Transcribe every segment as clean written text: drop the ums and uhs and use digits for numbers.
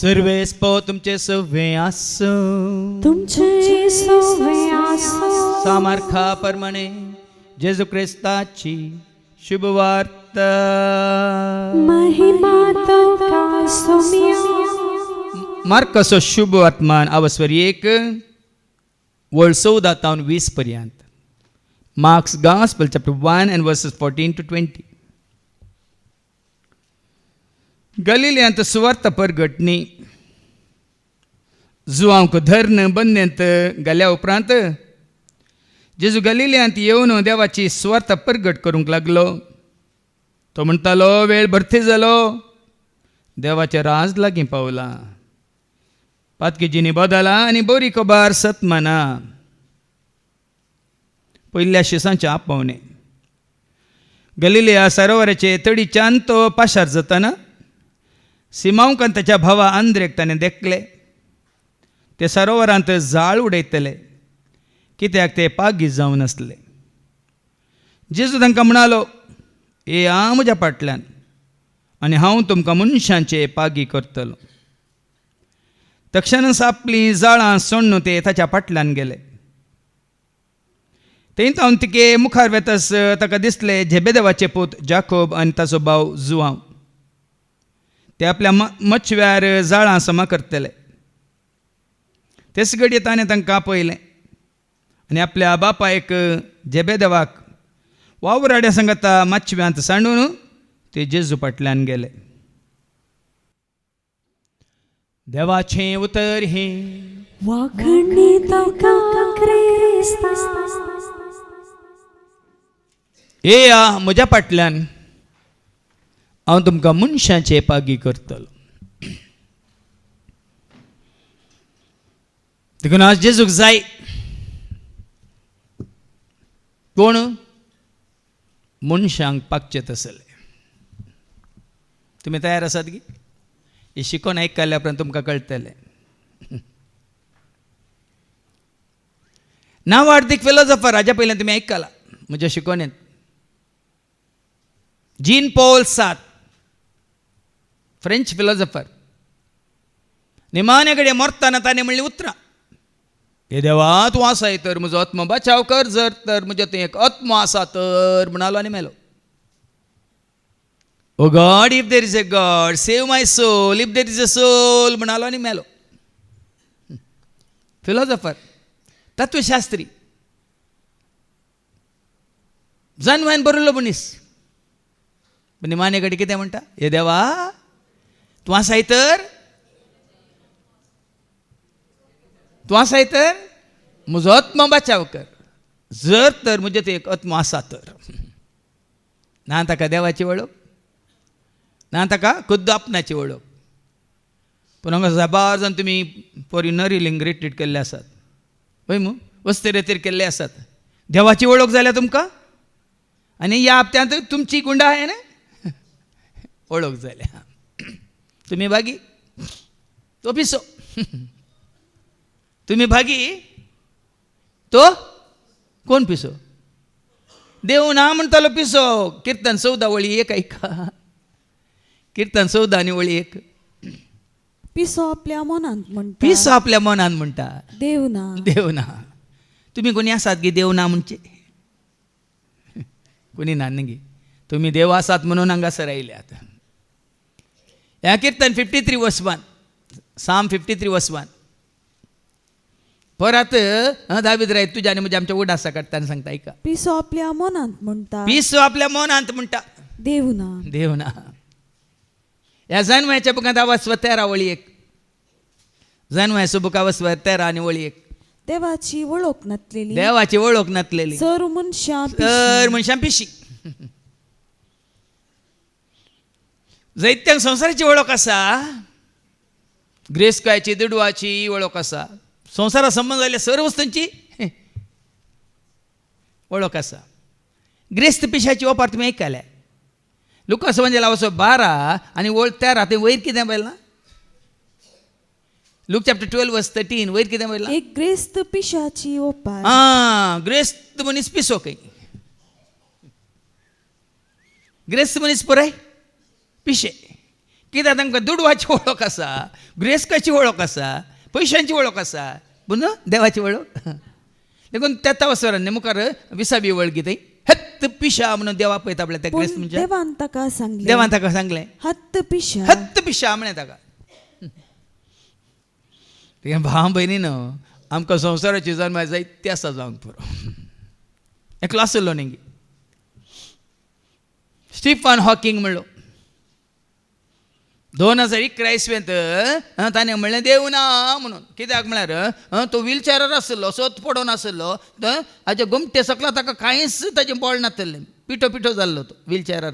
सर्वेस्पो तुमचे सव्वे आसो तुमचे सव्वे आसो सामर्था परमणे जेजू क्रिस्ताची शुभवार्ता महिमा तुका सोमिया. मार्कसो शुभ वर्तमान अवस्वरी 1 वर्ड 14 तावन 20 पर्यंत. Mark's Gospel chapter 1 and verses 14 to 20. गलिल्यांत सुवार्ता परगटणी जुवांक धरण बंदेंत गेल्या उपरांत जेजू गलिल्यांत येवन देवाची सुवार्ता परगट करूंक लागलो. तो म्हणटालो, वेळ भरती जालो, देवाचें राज लागीं पावलां. पातकेजींनी बदला आनी बरी खबर सतमाना. पयल्या शिसांचे आपोवणे. गलिलिया सरोवराचे तडीच्यान तो पाशार जाताना सिमांक आनी ताच्या भावा आंद्रेक ताणें देखले. ते सरोवरांत जाळ उडयतले कित्याक ते पागी जावन आसले. जेजू तांकां म्हणालो, येया म्हज्या फाटल्यान आनी हांव तुमकां मनशांचे पागी करतलो. तक्षणच आपलीं जाळां सोडून ते ताच्या फाटल्यान गेले. थंय तावन तिके मुखार वेतस ताका दिसले झेबेदेवाचे पूत जाकोब आनी ताचो भाव जुआंव. ते आपल्या मच्छव्यार जाळां समा करतले. तेच घडये ताणें तांकां आपयलें आनी आपल्या बापायक झेबेदेवाक वावराड्या सांगता मच्छव्यांत सांडून ते जेजू फाटल्यान गेले. देवाचें उतर हे वाखणी तुका क्रिस्ता. येया म्हज्या फाटल्यान हांव तुमकां मनशांचे पागी करतलो. देखून आज जेजूक जाय कोण मनशांक पागचे तसले. तुमी तयार आसात की? हे शिकोवन आयकल्या उपरांत तुमकां कळटलें. नांव आर्थीक फिलॉसॉफर हाज्या पयलीं तुमी आयकलां म्हज्या शिकोवणेंत. Jean Paul Sartre, French philosopher. निमाणे कडेन मरतना ताणें म्हणली उतरां, हे देवा तूं आसाय तर म्हजो आत्मो बचाव कर, जर तर म्हज्या थंय एक आत्मो आसा तर म्हणालो आनी मेलो. Oh God, if there is a God save my soul, if there is a soul म्हणालो आनी मेलो. फिलॉसॉफर, तत्वशास्त्री, जन्मायन बरयल्लो मनीस. निमाणे कडेन कितें म्हणटा, हे देवा तूं आसाय तर, तूं आसाय तर म्हजो आत्मो बचाव कर, जर तर म्हजे थंय एक आत्मो आसा तर. ना ताका देवाची वळख, ना ताका खुद्द आपणाची वळख. पूण हांगा साबार जावन तुमी पोरी नरिलिंग रिट्रीट केल्ले आसात, पळय मू वस्तिरेतीर केल्ले आसात. देवाची वळख जाल्या तुमकां, आनी ह्या हप्त्यांत तुमची गुंडा आहे ना वळख जाल्या. तुमी भागी, तो पिसो. तुमी भागी, तो कोण पिसो? देव ना म्हणटालो पिसो. कीर्तन 14 वळी 1 ऐका. कीर्तन 14 आनी वळी 1. पिसो आपल्या मनांत म्हणटा, पिसो आपल्या मनान म्हणटा, देव ना. देव ना. तुमी कोणी आसात गे देव ना म्हणचे? कोणी ना गे. तुमी देव आसात म्हणून हांगासर आयल्यात. ह्या कीर्तन 53 वर्स 1, साम 53 वर्स 1. परत दावीद राय तुझ्या आणि म्हणजे आमच्या उडासा काढताना सांगता ऐका. पिसो आपल्या मनांत म्हणटा, पिसो आपल्या मनांत म्हणटा, देव ना. देव ना. ह्या जन्माच्या बुकांत अवस्व 13 वळी 1. जन्माच्या बुक अवस्व 13 आनी वळी 1. देवाची वळख नासलेली, देवाची वळख नासलेली सर मनशां पिशी. जैत्यांक संवसाराची वळख आसा, ग्रेस्कायची दिडवाची वळख आसा, संवसारा संबंध जाल्ल्या सर्व वस्तूंची वळख आसा. ग्रेस्त पिशाची ओपार तुमी आयकल्या. लुकास म्हणजे वचो 12 आनी वळ 13 ते वयर कितें पळयलां? लूक चॅप्टर 12 वर्स 13 वयर कितें पळयलां? एक ग्रेस्त पिशाची ओपार. ग्रेस्त मनीस पिसो खंय. ग्रेस्त मनीस पुराय पिशे. कित्याक तांकां दुडवाची वळख आसा, ग्रेस्काची वळख आसा, पयशांची वळख आसा, पूण देवाची वळख देखून त्या वसरांनी मुखार विसावी वळखी थंय हत्त पिशा म्हणून देवा पळयता आपल्या त्या पूण ग्रेस्त म्हणजे देवान ताका सांगले, देवान ताका सांगलें हत्त पिशा. हत्त पिशा म्हणे ताका. भाव भयणीन आमकां संवसाराची जल्माय जायती आसा जावंक पुरो. एकलो आसलो न्ही स्टीफन हॉकिंग म्हणलो 2011 ताणें म्हणलें देव ना म्हणून. कित्याक म्हळ्यार तो व्हीलचॅरार आसलो, सोत पडोवन आसलो, हाजे गोमटे सकला ताका कांयच ताचें बळ नासलें, पिठो पिठो जाल्लो तो व्हीलचॅरार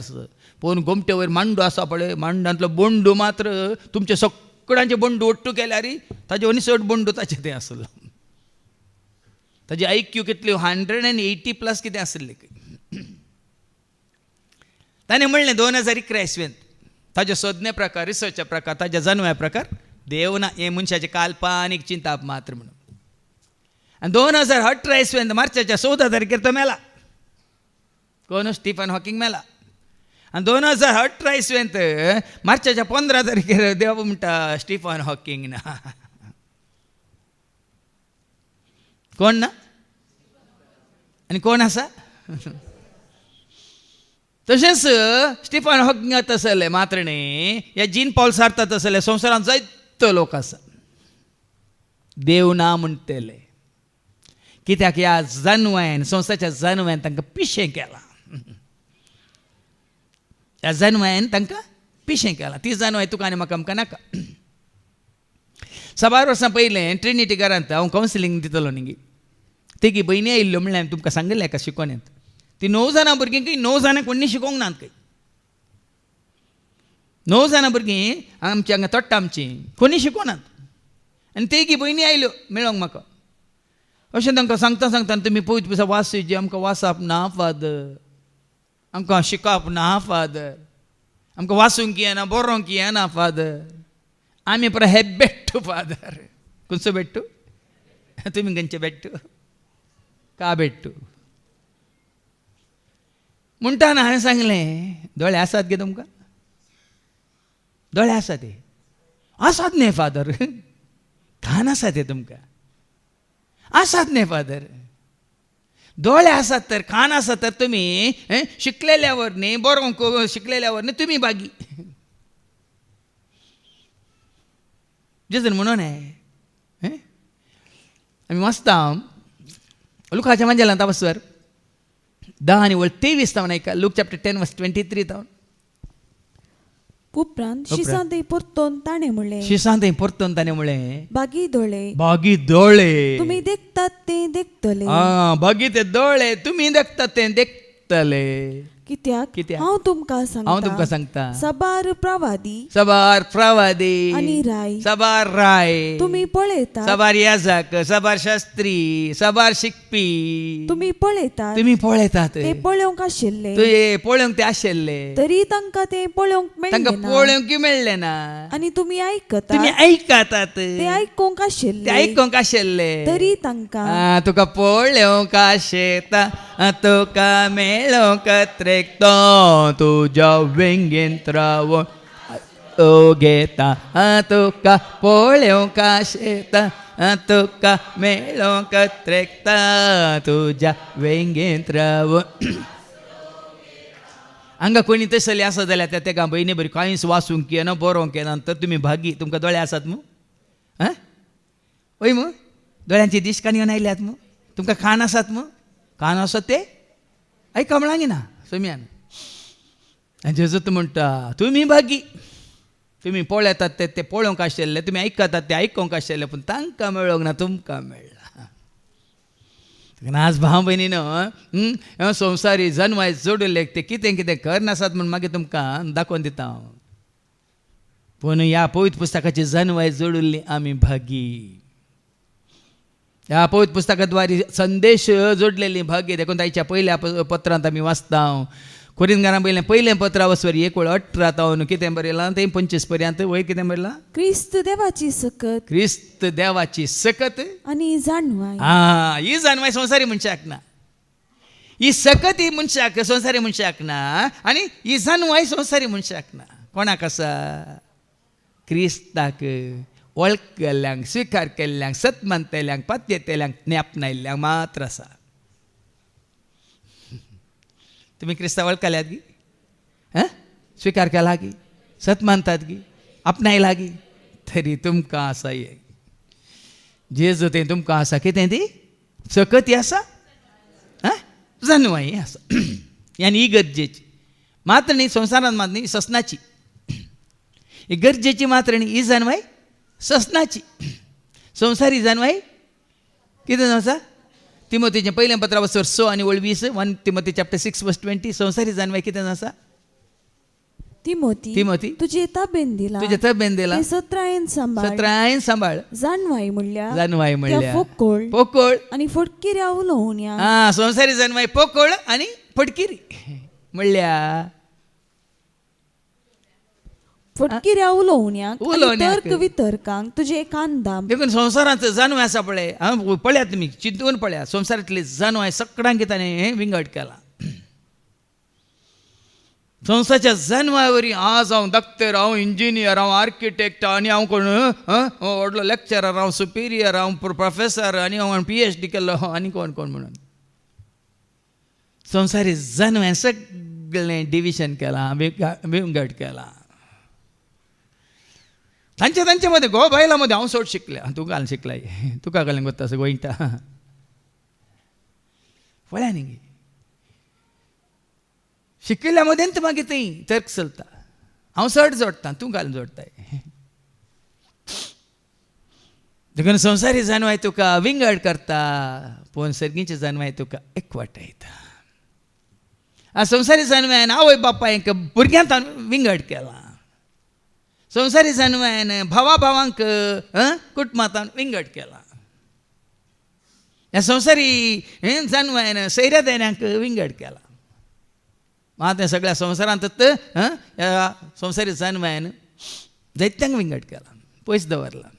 पूण गोमटे वयर मांडू आसा पळय, मांडांतलो बोंडू मात्र तुमचे सगळ्यांचे बोंडू ओट्टू केल्यार ताजे अनिसट बोंडू ताचें तें आसलो. ताजी IQ कितल्यो 180+ कितें आसलें. ताणें म्हणलें 2011 ताज्या सोदने प्रकार, रिसर्चा प्रकार, ताज्या जन्म्या प्रकार देव ना, हे मनशाचे काल्पनीक चिंता मात्र म्हणून. आनी 2018 मार्चाच्या 14 तारखेर तो मेला. कोण? स्टीफन हॉकिंग मेला. आनी 2018 मार्चाच्या 15 तारखेर देव म्हणटा स्टीफन हॉकिंग ना. कोण ना आनी कोण आसा? तशेंच स्टीफन हॉकिंग तसले मात्र न्ही, हे जीन पॉल सार्ता तसले संवसारांत जायतो लोक आसा देव ना म्हणटले. कित्याक ह्या जन्मायन, संवसाराच्या जन्मायन तांकां पिशें केलां. ह्या जन्मायन तांकां पिशें केलां. ती जन्माय तुका आनी म्हाका आमकां नाका. 6 वर्सां पयलें ट्रिनिटी घरांत हांव कावन्सिलींग दितलो न्ही, तेगी भयणी आयिल्ल्यो म्हणल्यार हांवें तुमकां सांगलें एका शिकोन्यांत. ती 9 जाणां भुरगीं 9 जाणां कोणी शिकोवंक नात खंय. 9 जाणां भुरगीं आमची हांगा तोट्टा आमची कोणी शिकोवनात. आनी तेगी भयणी आयल्यो मेळोंक म्हाका. अशें तांकां सांगता सांगता तुमी पळयत पळय वासुजी आमकां वाचप ना फादर, आमकां शिकप ना फादर, आमकां वाचूंक येना, बरोवंक येना फादर, आमी पळय हे बेट्टू फादर. खंयचो बेट्टू? तुमी खंयचे बेट्टू? का बेट्टू म्हणटाना हांवें सांगलें दोळे आसात गे तुमकां? दोळे आसात ते? आसात न्ही फादर. कान आसा ते तुमकां? आसात न्ही फादर. दोळे आसात तर, कान आसात तर तुमी शिकलेल्यावर न्ही, बरोवंक शिकलेल्यावर न्ही तुमी बागी. जेजून म्हणून आमी वाचता लुकाच्या मंजेलांत वचर 10:23 तावन ऐका. Look chapter 10:23 तावन. उपरांत शिसांतय परतोवन ताणें म्हणलें, शिसांतय परतोवन ताणें म्हणलें बागी दोळे, बागी दोळे तुमी देखतात ते देखतले. बागी ते दोळे तुमी देखतात ते देखतले. कित्याक हांव तुमकां सांगता सबार प्रवादी, सबार प्रवादी आनी राय, सबार राय तुमी पळयतात, सबार याजक, सबार शास्त्री, सबार शिकपी तुमी पळयतात, ते पळोवंक आशिल्ले, तुये पळोवंक ते आशिल्ले, तरी तांकां ते पळोवंक तांकां मेळ्ळें ना. पळोवंक मेळ्ळें ना. आनी तुमी आयकतात, तुमी आयकतात, ते आयकूंक आशिल्ले, ते आयकूंक आशिल्ले, तरी तांकां तुका पळोवंक आशेता, तुका मेळोंक त्रेकतो, तुज्या वेंगेंत रावून घेता. तुका पळोवंक आशेता, तुका मेळोंक त्रेकता, तुज्या वेंगेंत रावून. हांगा कोणी तसले आसा जाल्यार तेका भयणी बरी कांयच वाचूंक येना, बरोवंक येना, तर तुमी भागी. तुमकां दोळे आसात मू? वय मू? दोळ्यांची दिश्कान येवन आयल्यात मू? तुमकां कान आसात मू? कान आसात ते आयका म्हळांगी ना सोम्यान. आनी जेजूत म्हणटा तुमी भागी. तुमी पळयतात ते पळोवंक आशिल्ले, तुमी आयकतात ते आयकूंक आशिल्ले, पूण तांकां मेळोंक ना, तुमकां मेळ्ळा. आज भाव भयणीनो संवसारी जन्माय जोडिल्ले ते कितें कितें करनासात म्हूण मागीर तुमकां दाखोवन दिता हांव. पूण ह्या पवित्र पुस्तकाची जन्माय जोडिल्ली आमी भागी. ह्या पवित्र पुस्तकाद्वारे संदेश जोडलेली भागी. देखून ताच्या पयल्या पत्रांत आमी वाचता. कोरिंथकारां पयलें पत्र वचवर 1:18 तावन कितें बरयलां ते 25 पर्यंत. वय कितें बरयलां? क्रिस्त देवाची सकत, क्रिस्त देवाची सकत आनी जाणवाय. ही जाणवाय संवसारी मनशाक ना. ही सकत ही मनशाक संवसारी मनशाक ना, आनी ही जाणवाय संवसारी मनशाक ना. कोणाक आसा? क्रिस्ताक वळख केल्ल्यांक स्विकार केल्ल्यांक सत मानतल्यांक पातयेतल्यांक ज्ञापनायल्ल्यांक मात्र आसा. तुम्ही क्रिस्ता वळखल्यात गी स्विकार केला गी सत मानतात गी आपणायला गी तरी तुमकां आसा हे जेजू तें तुमकां आसा कितें ती सकती आसा जन्मय आसा आनी ही गरजेची मात्र न्ही संवसारांत मात न्ही ससनाची ही गरजेची मात्र न्ही ही जन्मय ससनाची संवसारी जन्मय कितें आसा तिमोथीचें पयलें पत्र 6 आनी 20 1 तिमोथी चॅप्टर 6 वर्स 20 संवसारी जन्मय कितें आसा तिमोथी तुजे ताबेन दिला तुजे तब्येन दिला ते सत्रायेन सांबाळ जानवाय म्हणल्या पोकोळ आणि फटकिऱ्या उलोवण्या संवसारी जन्मय पोकोळ आनी फटकिरी म्हणल्या फटकिऱ्या उलोवण्याक तर्क वितर्कांक तुजे कांदा देखून संवसारांत जानवाय आसा पळय पळयात तुमी चिंतून पळयात संवसारांतले जानवाय सगळ्यांक ताणें विंगड केला. संवसाराच्या जन्मावरी आज हांव डॉक्टर हांव इंजिनियर हांव आर्किटेक्ट आनी हांव कोण व्हडलो लेक्चरर हांव सुपिरियर हांव प्रोफेसर आनी हांव PhD केल्लो आनी कोण म्हणून संवसारी जन्मांत सगळें डिविजन केलां विंगड केलां. तांचे मध्ये गो बायला मध्ये हांव चड शिकले तूं घाल शिकलाय तुका घालें गोत्ता असो गोंयटा पळया न्ही शिकिल्ल्या मदें तूं मागीर थंय तर्क चलता हांव चड जोडटां तूं घालून जोडटाय देखून संवसारी जन्माय तुका विंगड करता पूण सर्गीचे जन्माय तुका एकवटायता. संवसारी जन्मायन आवय बापायक भुरग्यांत विंगड केला. संवसारी जन्मायन भावा भावांक कुटुंबांत विंगड केला. ह्या संवसारी जन्मायन सैऱ्या देण्यांक विंगड केला. मात सगळ्या संवसारांत ह्या संवसारी जन्मायन जायत्यांक विंगड केला पयस दवरला.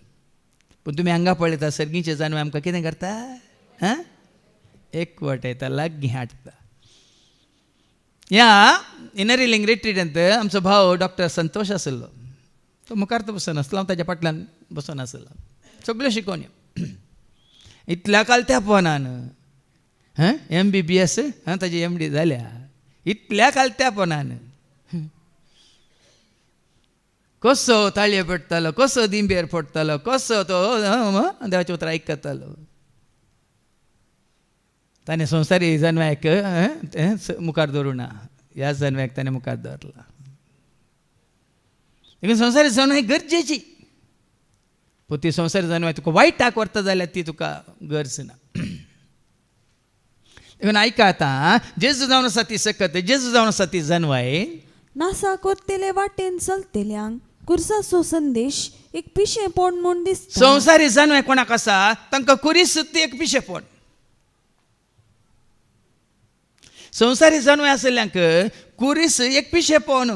पूण तुमी हांगा पळयता सर्गीचे जन्म आमकां कितें करता एकवटायता लागीं हाडटा. ह्या इनर हिलिंग रिट्रीटांत आमचो भाव डॉक्टर संतोष आसलो तो मुखार तो बसून आसलो हांव ताच्या फाटल्यान बसून आसलो सगळ्यो शिकोवण्यो इतल्या कालत्या पोनान MBBS ताजी MD जाल्या इतल्या कालत्या पोनान कसो ताळयो पडटालो कसो दिंबेर पडटालो कसो तो देवाचें उतर आयकतालो. ताणें संवसारी जन्माक मुखार दवरूं ना ह्या जन्माक ताणें मुखार दवरला. देखून संवसारी जन्म गरजेची पूण ती संवसारी जन्म तुका वायटाक व्हरता जाल्यार ती तुका गरज ना. देखून आयका आतां जेजू जावन आसा ती सकत जेजू जावन आसा ती जन्माय नासा कोत्तेले वाटेन चलतेल्यांक कुर्साचो संदेश एक पिशेपण म्हूण दिसता. संवसारी जन्माय कोणाक आसा तांकां कुरीस ती एक पिशेपण. संवसारी जन्माय आसल्ल्यांक कुरीस एक पिशेपण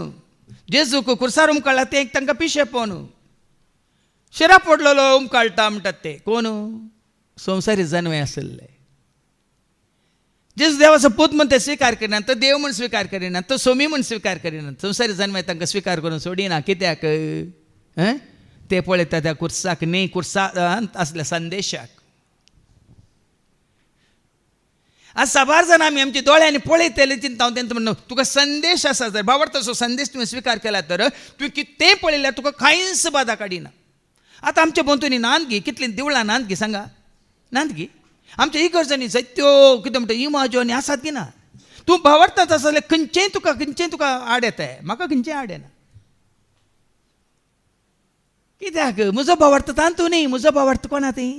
जेजूक कुर्सार उमकाळ्ळा ते एक तांकां पिशेपण. शिरा पडलेलो उमकाळटा म्हणटात ते कोण संवसारी जन्माय आसले. जेजू देवाचो पूत म्हूण ते स्विकार करिनात तो देव म्हूण स्विकार करिनात तो सोमी म्हूण स्विकार करिनात. संवसारी जन्माय तांकां स्विकार करून सोडिना कित्याक ते पळयता त्या कुर्साक न्ही कुर्सांत असल्या संदेशाक. आज साबार जाण आमी आमच्या दोळ्यांनी पळयतले चिंता हांव तेंचो म्हणून तुका संदेश आसा जर भावार्थाचो संदेश तुवें स्विकार केला तर तुवें कितेंय पळयल्यार तुका कांयच बाधा काडिना. आतां आमच्या बंधूनी नांद घे कितली देवळां नांद घे सांगा नांद घे आमच्या इगर्जांनी जायत्यो कितें म्हणटा इमाज्यो आनी आसात की ना. तूं भावार्थांत आसा जाल्यार खंयचेंय तुका आड येताय म्हाका खंयचेंय आड येना. कित्याक म्हजो भावार्थ तांतू न्ही म्हजो भावार्थ कोणा ती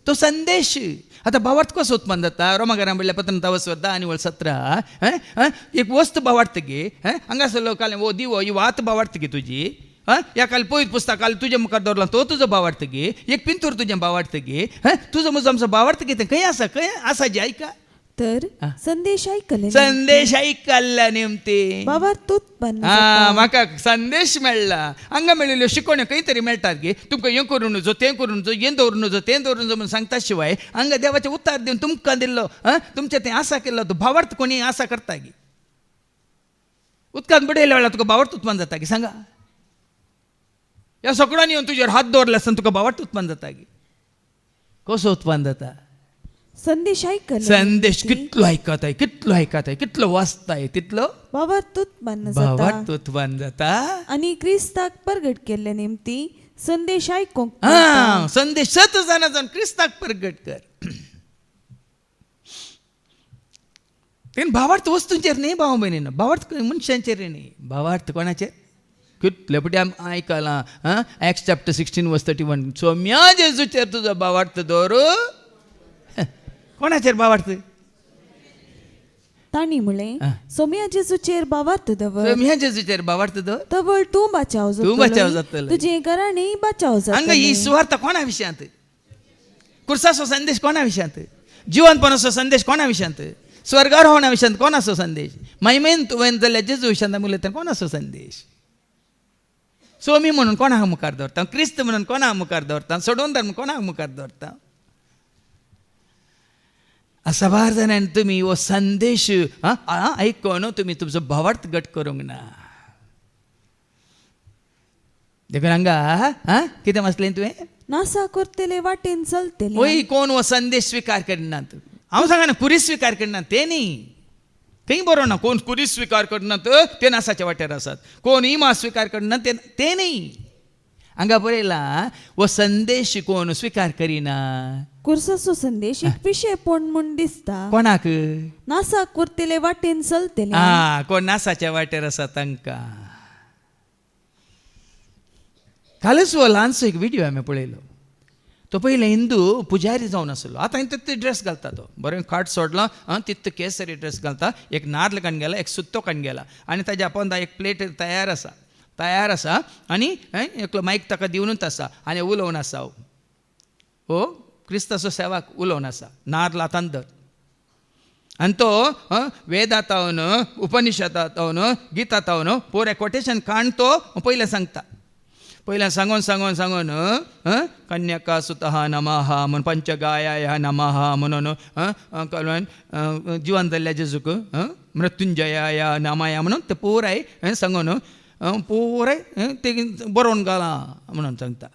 तो संदेश. आतां भावार्थ कसो उत्पन्न जाता रोमाकारां म्हणल्यार 15 आनी 17 एक वस्त भावार्थ घे हांगासरलो काल वो दिवो ही वात भावार्थ घे तुजी या काल पळयत पुस्तक काल तुज्या मुखार दवरला तो तुजो भावार्थ घे एक पिंतूर तुजें भावार्थ घे तुजो म्हजो आमचो भावार्थ घे खंय आसा जे आयका तर संदेश ऐकल्ल्या नेमते भावार्थ उत्पन्न म्हाका संदेश मेळ्ळा हांगा मेळिल्ल्यो शिकोवण्यो खंय तरी मेळटात गे तुमकां हें करूं नजो तें करूं नजो हें दवरूं नजो तें दवरूं नजो म्हूण सांगता शिवाय हांगा देवाचें उतार दिवन तुमकां दिल्लो तुमचें तें आसा केल्लो तो भावार्थ कोणी आसा करता गे उदकांत बुडयल्या वेळार तुका भावार्थ उत्पन्न जाता गे सांगा ह्या सगळ्यांनी येवन तुजेर हात दवरले आसतना तुका भावार्थ उत्पन्न जाता गे कसो उत्पन्न जाता संदेश ऐकले संदेश कितलो आयकताय कितलो वाचताय तितलो भावार्थ उत्पन्न जाता भावार्थ उत्पन्न जाता आणि क्रिस्ताक प्रगट केले नेमती संदेश ऐकूंक संदेश सत जाण क्रिस्ताक प्रगट कर तेन भावार्थ वस्तूंचेर न्ही भाव भयणीनो भावार्थ मनशांचेर न्ही भावार्थ कोणाचेर कितले पटी आयकलां Acts chapter 16 verse 31 सोम्या जेजूचेर तुजो भावार्थ दवर कोणाचेर भावार्थ ताणी म्हळे सोम्या जेजूचेर भावार्थ दवर सोम्या जेजूचेर भावार्थ दवर तवळ तूं बचाव जातलें तुझे घराणे बचाव हांगा ही सुवार्थ कोणा विशयांत कुर्साचो संदेश कोणा विशयांत जिवंतपणाचो संदेश कोणा विशयांत स्वर्गारोहणा विशयांत कोणाचो संदेश महिमेन तुवें जाल्यार जेजू विशयांत उलयता कोणाचो संदेश सोमी म्हणून कोणाक मुखार दवरता क्रिस्त म्हणून कोणाक मुखार दवरता सोडून धर्म कोणाक मुखार दवरता सबार जाणांनी तुमी हो संदेश आयकून तुमी तुमचो भावार्थ गट करूंक ना देखून हांगा कितें वाचलें तुवें नासा करतले वाटेन चलतले ओय कोण हो संदेश स्विकार करनात हांव सांगा ना कुरी स्विकार करनात ते न्ही थंय बरो ना कोण कुरी स्विकार करनात ते नासाच्या वाट्यार आसात कोण इमा स्विकार करनात ते न्ही हांगा बरयलां हो संदेश कोण स्विकार करिना कुर्साचो संदेश एक पिशे पोण म्हूण दिसता कोणाक नासा करतले वाटेन चलतले कोण नासाच्या वाट्यार आसा तांकां कालच हो ल्हानसो एक व्हिडिओ हांवें पळयलो तो पयले हिंदू पुजारी जावन आसलो आतां तितलो ड्रेस घालता तो बरें खाट सोडलो तितलो केसरी ड्रेस घालता एक नाल्ल काडून गेला एक सुत्तो काडून गेला आनी ताज्या पोंदा एक प्लेट तयार आसा आनी एकलो मायक ताका दिवनूच आसा आनी उलोवन आसा हो क्रिस्ताचो सेवाक उलोवन आसा नाल्ल हातांत धर आनी तो वेदांत तावन उपनिशदांत तावन गितांत तावन पुरे कोटेशन काण तो पयलें सांगता पयलें सांगून कन्यका सुतः नमः म्हणून पंचगायाय नमः म्हणून जिवन जाल्ल्या जेजूक मृत्युंजयाय नमाय म्हणून ते पुराय सांगून पुराय ते बरोवन घाला म्हणून सांगता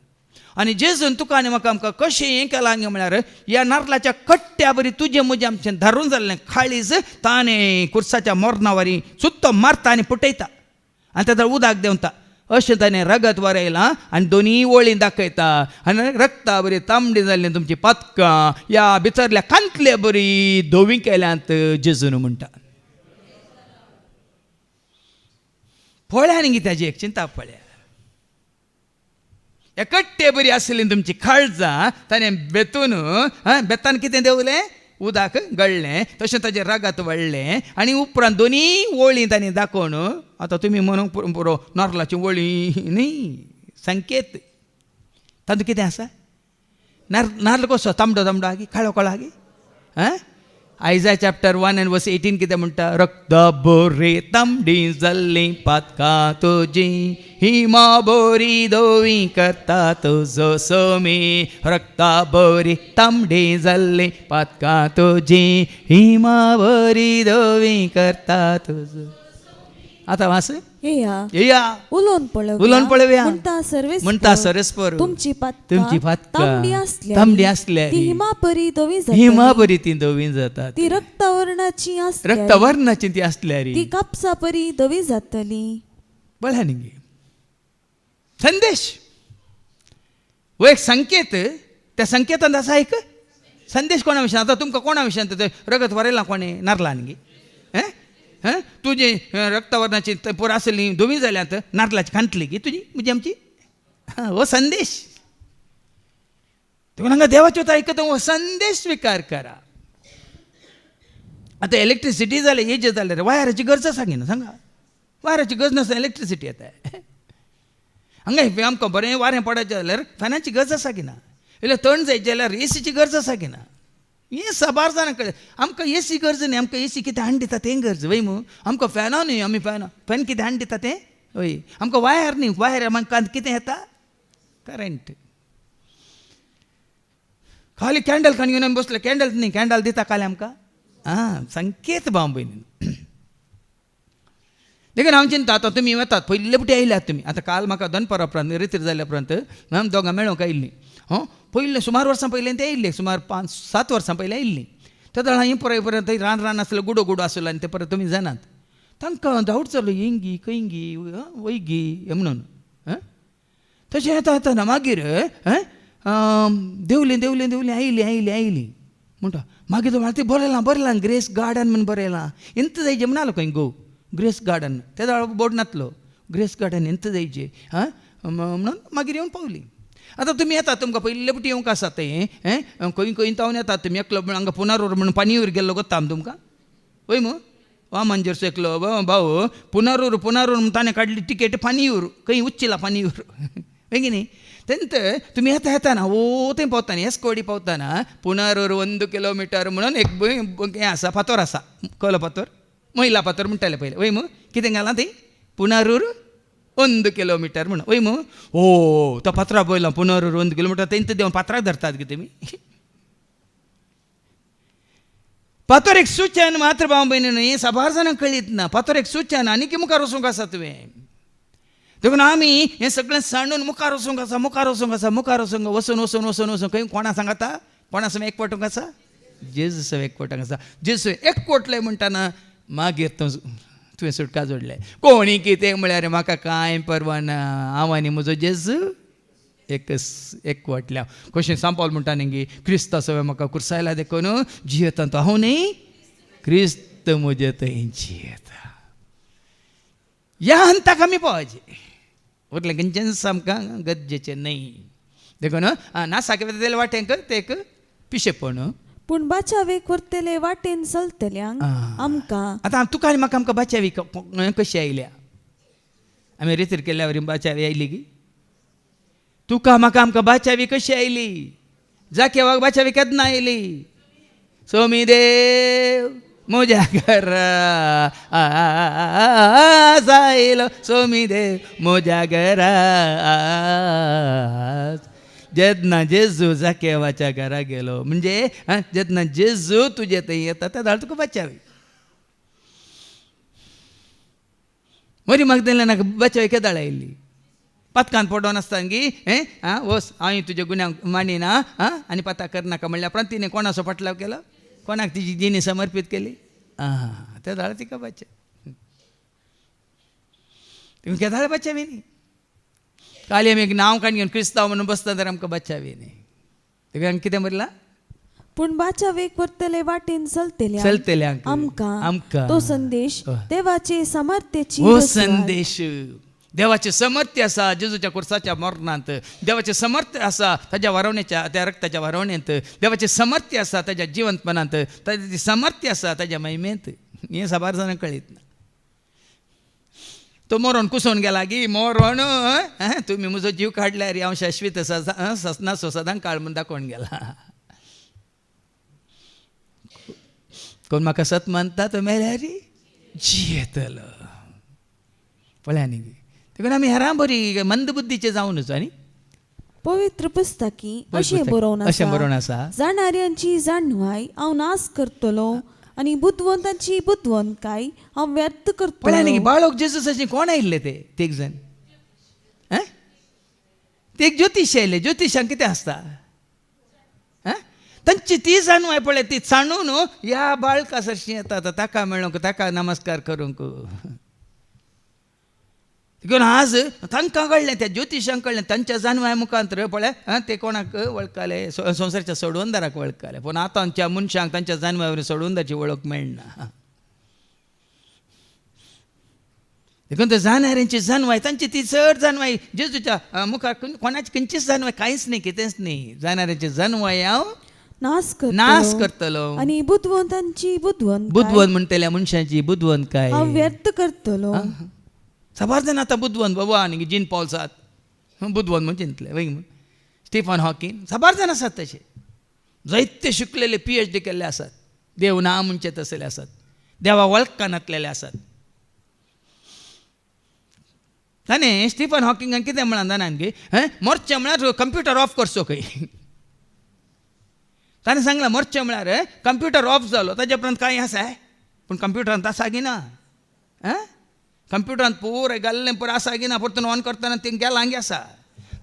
आनी जेजून तुका आनी म्हाका आमकां कशें हें केलां म्हळ्यार ह्या नारलाच्या कट्ट्या बरी तुजें म्हजें आमचें धरून जाल्लें काळीज ताणें कुर्साच्या मोरनावरी सुत्तो मारता आनी पुटयता आनी ताका उदक देंवता अशें ताणें रगत वरयलां आनी दोनी वळी दाखयता आनी रक्ता बरी तांबडी जाल्लीं तुमची पातकां ह्या भितरल्या कांतले बरी धोवी केल्यांत जेजून म्हणटा पळया न्ही ताजी एक चिंता पळया हे कट्टे बरी आसलीं तुमची काळजां ताणें बेतान कितें देवलें उदक गळ्ळें तशें ताजें रगत वळ्ळें आनी उपरांत दोनी वळी ताणें दाखोवन आतां तुमी म्हणूंक पुरो नॉर्लाची वळी न्ही संकेत तातूंत कितें आसा नाल्ल कसो तांबडो आगी काळो काळो आगी आयजा चॅप्टर 1 and verse 18 कितें म्हणटा रक्ता बोरे तांबडी जाल्लीं पातकां तुजी हिमा बोरी धोवी करता तुजो सोमी रक्ता बोरी तांबडी जाल्लीं पातकां तुजी हिमा बोरी धोवी करता तुजो आतां वास येया उलोवन पळोवया म्हणटा सरस्पर तुमची पातकां तांबडी आसल्या हिमा बरी ती धवी जाता ती रक्तवर्णाची ती आसल्या ती कापसा परी धवी जातली बळ्या न्ही संदेश हो एक संकेत त्या संकेतांत आसा एक संदेश कोणा विशयान आतां तुमकां कोणा विशयान रगत वरयलां कोणें नारलां न्ही तुजी रक्तवर्णाची पुरो आसली धोवी जाल्यात नारलाची खांतली गी तुजी म्हणजे आमची हो संदेश देखून हांगा देवाच्यो आयकता हो संदेश स्विकार करा आतां इलेक्ट्रिसिटी जाले हेजे जाल्यार वायराची गरज आसा गी ना सांगा वायराची गरज नासतना इलेक्ट्रिसिटी येता हांगा आमकां बरें वारें पडत जाल्यार फॅनाची गरज आसा की ना इल्लें थंड जायत जाल्यार एसीची गरज आसा की ना हें साबार जाणां कळ्ळें आमकां एसी गरज न्ही आमकां एसी कितें हाड दिता तें गरज वय मू आमकां फॅना न्ही आमी फॅन कितें हाड दिता तें हय आमकां वायर न्ही वायर आमकां कितें येता करंट खाली कॅन्डल खान घेवन आमी बसले कॅन्डल न्ही कॅन्डल दिता काले आमकां संकेत भाव भयणी देखून हांव चिंता आतां तुमी वतात पयले पुटी आयल्यात तुमी आतां काल म्हाका दनपारा उपरांत रितीर जाल्या उपरांत दोगां मेळोंक आयिल्लीं पयले सुमार वर्सां पयलीं ते आयिल्ले सुमार 5-7 वर्सां पयलीं आयिल्लीं त्या दळा ही परत थंय रान आसलें गुडो आसलो आनी ते परत तुमी जाणात तांकां डावट जालो येंगी खंयगी वयगी म्हणून तशें येता ना मागीर देवलीं आयलीं म्हणटा मागीर ती बरयलां ग्रेस गार्डन म्हणून बरयलां इंत जायचें म्हणलो खंय गो ग्रेस गार्डन ते दळा बोर्ड नासलो ग्रेस गार्डन इंत जायचें म्हणून मागीर येवन पावलीं आतां तुमी येतात तुमकां पयले पुटी येवंक आसा तें खंय तावन येतात तुमी एकलो हांगा पुनारूर म्हणून पानीयूर गेल्लो गोत्ता तुमकां वय मू वा मंजूर एकलो भाऊ पुनारूर म्हणून ताणें काडली टिकेट पानीयूर खंय उच्चिला पानीयूर वय की न्ही तेंत तुमी येता ना थंय पावतना एस्कोडी पावतना पुनारूर 1 किलोमिटर म्हणून एक हें आसा फातर आसा कोलो फातर महिला फातर म्हणटाले पयले वय मू कितें घालां थंय पुनारूर 1 किलोमिटर म्हणून वय मू तो फातरा पळयला पुनारूर 1 किलोमिटर तेंत देवन फातराक धरतात की तुमी फातर एक सूचन मात्र भाव भयणी साबार जाणांक कळीत ना फातर एक सूचन आनी मुखार वचूंक आसा तुवें देखून आमी हें सगळें सांडून मुखार वचूंक आसा वचून खंय कोणा सांगाता कोणा समेत एकवटूंक आसा जेजू समेत एकवटांक आसा जेजू एकवटले म्हणटाना मागीर तुवें सुटका जोडले कोणी कितें म्हळ्यार म्हाका कांय परवा ना हांव आनी म्हजो जेजू एकवटल्या कशें सांपावल म्हणटा न्ही क्रिस्ता सवय म्हाका कुर्सायला देखून जियेता तो हांव न्ही क्रिस्त म्हजे थंय जियेता ह्या हंताक आमी पावचे उरलें खंयचें आमकां गरजेचें न्ही देखून नासाके वयतले वाटेंक ते एक पिशेपण पूण बाचावेक व्हरतले वाटेन चलतल्यांक आमकां आतां तुका आनी म्हाका आमकां बाचावी कशी आयल्या आमी रितीर केल्या वरी बाचावी आयली गी तुका म्हाका आमकां बाचावी कशी आयली जाकेवाक बाचावी केन्ना आयली सोमी देव म्हज्या घरा आयलो सोमी देव म्हज्या घरा जेन्ना जेजू जाकेवाच्या घरा गेलो म्हणजे जेन्ना जेजू तुजे थंय येता त्या धाड तुका बाचावी मरी मगदलेनाक बाचावी केदाळ आयली पथकान पडोन आसता गी वस हांव तुजे गुन्यांक मानिना आनी पता करनाका म्हणल्या उपरांत तिणें कोणाचो पटलाव केलो कोणाक तिची जिणी समर्पीत केली त्या धाड तिका बाचा तुमी केदाळ बाचावी न्ही काली आमी एक नांव काडून घेवन क्रिस्तांव म्हणून बसता तर आमकां बाचावी न्ही तेका कितें बरयलां पूण बाचावेक व्हरतले वाटेन चलतल्यांक आमकां तो संदेश देवाचे सामर्थ्याची हो संदेश देवाचे सामर्थ्य आसा जेजूच्या कुर्साच्या मरणांत देवाचे सामर्थ्य आसा ताच्या वारवण्याच्या त्या रक्ताच्या वारवण्यांत देवाचे सामर्थ्य आसा ताच्या जिवंतपणांत ताचे सामर्थ्य आसा ताच्या महिमेंत हें साबार जाणांक कळीत ना तो मरोन कुसोवन गेला गी मरोन तुमी म्हजो जीव काडल्यार हांव शाश्वीत आसा ससनासो सदांच काळ म्हूण दाखोवन गेला कोण म्हाका सत मानता तो मेल्यार जियेतलो पळया न्ही देखून आमी हेरां बरी मंद बुद्धीचे जावनूच न्ही पवित्र पुस्तकी अशें बरोवन आसा जाणाऱ्यांची जाणवाय हांव नाश करतलो आनी बुद्धवंतांची बुद्धवंतकाय हांव व्यर्थ करतलो पळया न्ही बाळोक जेजूसाची कोण आयिल्ले ते एक जण ते एक ज्योतिश आयले ज्योतिशांक कितें आसता तांची ती जाणवाय पळय ती जाणून ह्या बाळका सरशी येता ताका मेळूंक ताका नमस्कार करूंक देखून आज तांकां कळ्ळें त्या ज्योतिशांक कळ्ळें तांच्या जाणवाय मुखांतर पळय ते कोणाक वळखले संवसाराच्या सोडवंदाराक वळखले पूण आतांच्या मनशांक तांच्या जाणवाय वरवीं सोडवंदाची वळख मेळना देखून त्या जाणाऱ्यांची जाणवाय तांची ती चड जाणवाय जेजूच्या मुखार कोणाची खंयचीच जाणवाय कांयच न्ही कितेंच न्ही जाणाऱ्यांची जाणवाय हांव नाश करतलो आनी बुद्धवंतांची बुद्धवंत म्हणटल्या मनशांची बुद्धवंत काय हांव व्यर्थ करतलो साबार जाण आतां बुद्धवंत बाबा न्ही जीन पॉल्सात बुद्धवंत म्हणून चिंतले वय स्टीफन हॉकिंग साबार जाण आसात तशे जायते शिकलेले PhD केल्ले आसात देव ना म्हणचे तसले आसात देवा वळखा नासलेले आसात ताणें स्टीफन हॉकिंगान कितें म्हणान जाणान गे मरचें म्हळ्यार कंप्युटर ऑफ करचो खंय ताणें सांगलां मरचें म्हळ्यार कंप्युटर ऑफ जालो ताजे उपरांत कांय आसा पूण कंप्युटरांत आसा गी ना कंप्युटरांत पुराय घाल्लें पुरो आसा की ना परतून ऑन करतना तें गेलां हांगे आसा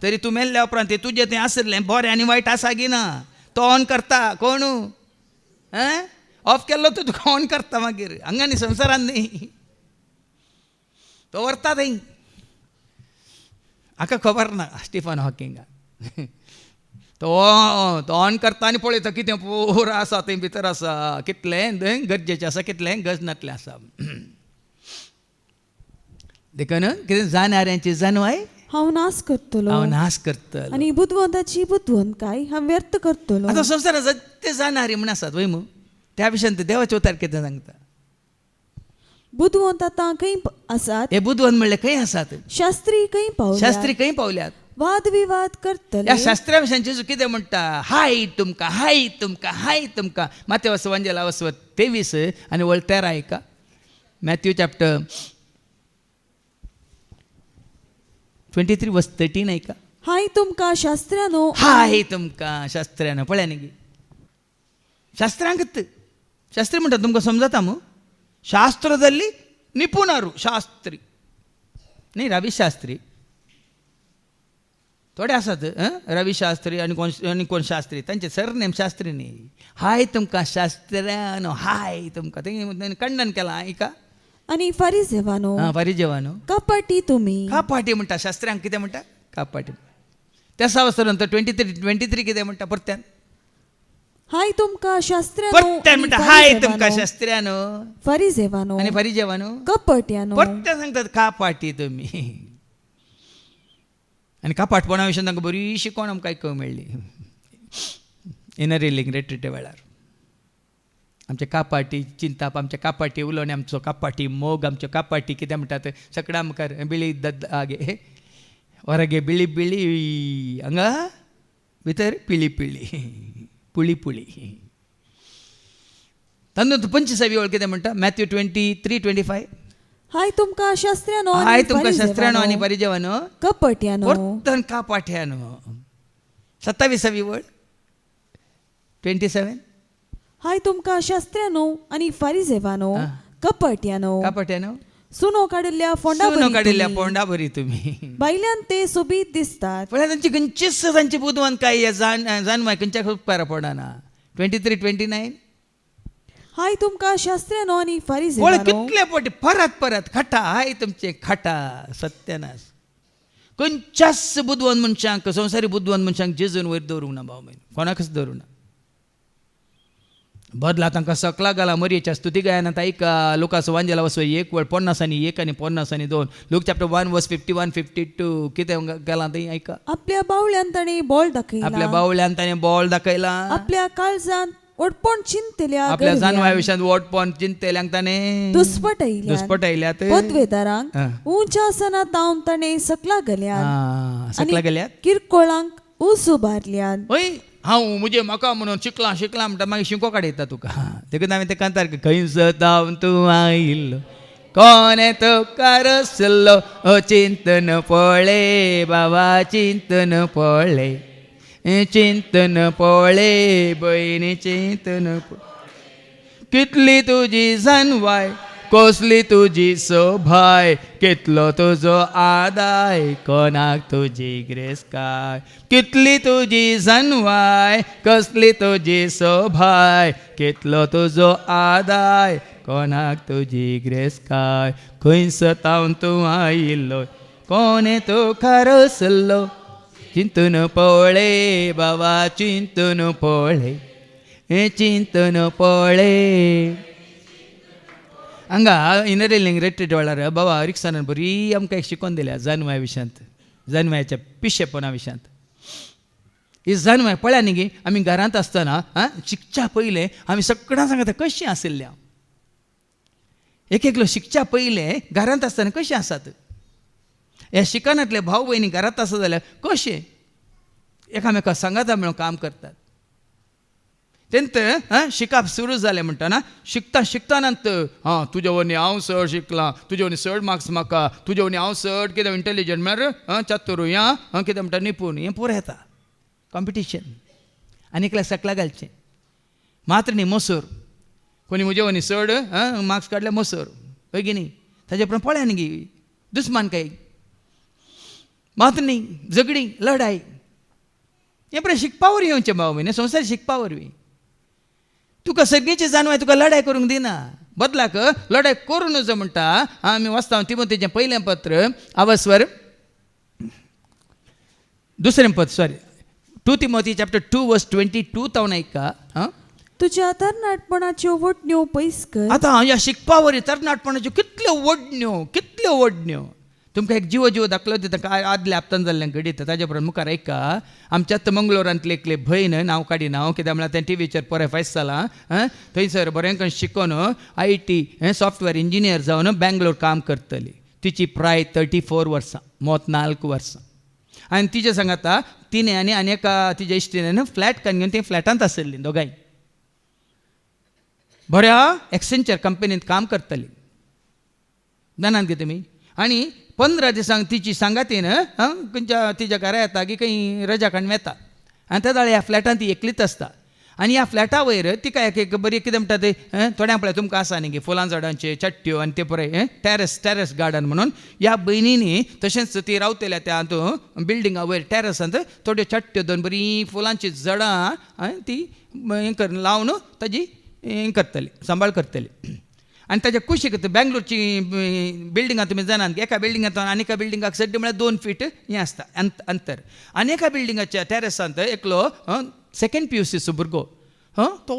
तरी तूं मेल्ल्या उपरांत तें तुजें तें आसलें बरें आनी वायट आसा की ना तो ऑन करता कोण ऑफ केल्लो तो तुका ऑन करता मागीर हांगा न्ही संवसारांत न्ही तो व्हरता थंय हाका खबर ना स्टीफन हॉकिंगाक तो ऑन करता आनी पळयता कितें पुरो आसा थंय भितर आसा कितलें थंय गरजेचें आसा कितलें गरजनातलें आसा देखून कितें जाणाऱ्यांची जाणवाय हांव नाश करतलो हांव नाश करतलो आणि बुद्धवंताची बुद्धवंतकाय हांव व्यर्थ करतलो. आतां संवसारांत सद्य जाणारी म्हण आसात वय मू त्या विशयान देवाचे उतार कितें सांगता बुद्धवंत आतां खंय आसात हे बुद्धवंत म्हणले खंय आसात शास्त्री खंय पावल्यात शास्त्री खंय पावल्यात वाद विवाद करतले. ह्या शास्त्रा विशयान जेजू कितें म्हणटा हाय तुमकां हाय तुमकां हाय तुमकां माथेव वांजेला वसवत 23 आनी वळ 13 ऐका मॅथ्यू चॅप्टर 23 वर्स 13 ऐका हाय तुमकां शास्त्रानो हाय तुमकां शास्त्र्यानं पळया न्ही शास्त्रांगत शास्त्री म्हणटा तुमकां समजता मू शास्त्रದಲ್ಲಿ निपुणರು शास्त्री न्ही रवी शास्त्री थोडे आसात रवी शास्त्री आनी कोण शास्त्री तांचे सरनेम शास्त्री न्ही हाय तुमकां शास्त्र्यानो हाय तुमकां तें खंडन केलां ऐका आणि फरिसेवानो फरिसेवानो कपटी तुम्ही कापाटी म्हणटा शास्त्र्यांक कितें म्हणटा कापाटी त्या नंतर 23 कितें म्हणटा परत्यान हाय तुमकां शास्त्रानो परत्यान म्हणटा हाय तुमकां शास्त्र्यानो फरिसेवानो आनी फरिसेवानो कपट्यानो परत्यान सांगतात कापाटी तुमी आनी कापाटपणा विशयान तांकां बरी शिकवण आमकां आयकूंक मेळ्ळी इनर हिलिंग रेट्रीटे वेळार आमचे कापाटी चिंताप आमचे कापाटी उलोवणी आमचो कापाटी मोग आमच्यो कापाटी कितें म्हणटात सगळ्यां मुखार बिळी आगे ಹೊರಗೆ ಬಿಳಿ ಬಿಳಿ ಹಂಗ भितर पिळी पिळी पुळी पुळी तांदूळ 25 ओळ कितें म्हणटा मॅथ्यू 23:25 हाय तुमकां शास्त्रानो हाय तुमकां शास्त्रानो आनी फरिसेवानो कपट्यानो परतन कापाट्यानो 27 ओळ 27 हाय तुमकां शास्त्रानो आनी फरिसेवानो कपट्यानो कापाट्यानो सुनो काडिल्ल्या पोंडा भरी तुम्ही बायल्यान ते सोबीत दिसतात पण तांची खंयचीच तांची बुद्धवंत काय जाणवाय खंयच्या उपकारा पडना 23:29 हाय तुमकां शास्त्रानो आनी पळय फरिसेवानो कितले पोटी परत परत खाटा हाय तुमचे खाटा सत्यानाश खंयच्याच बुद्धवंत मनशांक संवसारी बुद्धवंत मनशांक जेजून वयर दवरूंक ना भाव म्हण कोणाकच दवरूंक ना बदला तांकां सकला घाला मरयेच्या स्तुती गायनात ऐका लुकास वांजेला वसव 1 वळ 50 आनी 1 आनी 50 आनी 2 लूक चॅप्टर 1 वर्स 51-52 कितें गेलां थंय ऐका आपल्या बावळ्यान ताणें बोल दाखयला आपल्या बावळ्यान ताणें बॉल दाखयला आपल्या काळजांत ओडपण चिंतल्या आपल्या जाणवा विशयान वोटपण चिंतेल्यांक ताणें दुस्पटायल्यात पदवेदारांक उंच आसनांत लावन ताणें सकला गेल्यात किरकोळांक उस उबारल्यात ओय हांव मुजे म्हाका म्हणून शिकलां म्हणटा मागीर शिंको काडयता तुका देखून हांवें तें कांतार खंयच धांवन तूं आयिल्लो कोणे तो कारसल्लो चिंतन पळय बाबा चिंतन पळय बयणी चिंतन कितली तुजी जाणवाय कसली तुजी सोभाय कितलो तुजो आदाय कोणाक तुजी ग्रेस काय कितली तुजी जाणवाय कसली तुजी सोभाय कितलो तुजो आदाय कोणाक तुजी ग्रेस काय खंयच तावन तूं आयिल्लो कोणे तो खारसल्लो चिंतून पळय बाबा चिंतून पळय हांगा इनर हिलिंग रेट्रीट वेळार बाबा रिक्सानान बरी आमकां एक शिकोवन दिल्या जाणवाय विशयांत जाणवायाच्या पिशेपणा विशयांत ही जाणवाय पळया न्ही गे आमी घरांत आसतना शिकच्या पयलें आमी सगळ्यां सांगता कशीं आशिल्लीं एकलो शिकच्या पयलें घरांत आसतना कशीं आसात ह्या शिकनांतले भाव भयणी घरांत आसा जाल्यार कशें एकामेकां सांगाता मेळून काम करतात तेंत शिकप सुरू जालें म्हणटाना शिकतानांत तुजे वरवीं हांव चड शिकलां तुजे वरवीं चड मार्क्स म्हाका तुजे वरवीं हांव चड कितें इंटेलिजंट म्हळ्यार चातुरूय कितें म्हणटा निपूण हें पुरो येता कॉम्पिटिशन आनी एकल्या सकला घालचें मात्र न्ही मसूर कोणी म्हजे वरवीं चड मार्क्स काडले मसूर बेगिनी ताजे उपरांत पळयान गी दुस्मान काही मातनी झगडी लढाई हे पळय शिकपा वरवीं येवचें भाव म्हणे संवसार शिकपा वरवीं तुका सर्गेची जाणवाय तुका लढाई करूंक दिना बदलाक लढाई करूं नजो म्हणटा आमी वाचता तिमोथेचें पयलें पत्र आवस्वर दुसरें पत्र सॉरी 2 Timothy chapter 2 verse 22 तावन ऐका तुज्या तरणाटपणाच्यो वडण्यो पयस कर. आतां ह्या शिकपा वरी तरणाटपणाच्यो कितल्यो वडण्यो तुमकां एक जिवो दाखलो दिता आदल्या हप्त्यान जाल्लें घडीत ताजे उपरांत मुखार ऐका आमच्याच मंगळूरांतले एकले भयण नांव काडिना कित्याक म्हळ्यार तें टीव्हीचेर पळय फायस जालां थंयसर बरें करून शिकून IT सॉफ्टवेअर इंजिनियर जावन बँगलोर काम करतली तिची प्राय 34 वर्सां 34 वर्सां आनी तिजे सांगाता तिणें आनी एका तिच्या इश्टिणेन फ्लॅट काडून घेवन ती फ्लॅटांत आसली दोगांय बऱ्या एक्सेंचर कंपनींत काम करतली जाणात गे तुमी आनी 15 दिसांक तिची सांगातीन खंयच्या तिच्या घरा येता की खंय रजा काडून येता आनी त्या ह्या फ्लॅटांत ती एकलीच आसता आनी ह्या फ्लॅटा वयर तिका एक बरी कितें म्हणटा ते थोड्या पळय तुमकां आसा न्ही फुलां झाडांचे चट्ट्यो आनी ते पळय टॅरस गार्डन म्हणून ह्या भयणींनी तशेंच ती रावतल्या त्या बिल्डिंगा वयर टॅरसांत थोड्यो चट्ट्यो दोन बरी फुलांची झाडां ती लावन ताजी करतली सांबाळ करतली आनी ताजे कुशीक बँगलोरची बिल्डिंगां तुमी जाणात एका बिल्डिंगांतल्यान आनी एका बिल्डिंगाक सड्डी म्हळ्यार 2 फीट हें आसता अंतर आनी एका बिल्डिंगाच्या टॅरसांत एकलो 2nd PUC भुरगो तो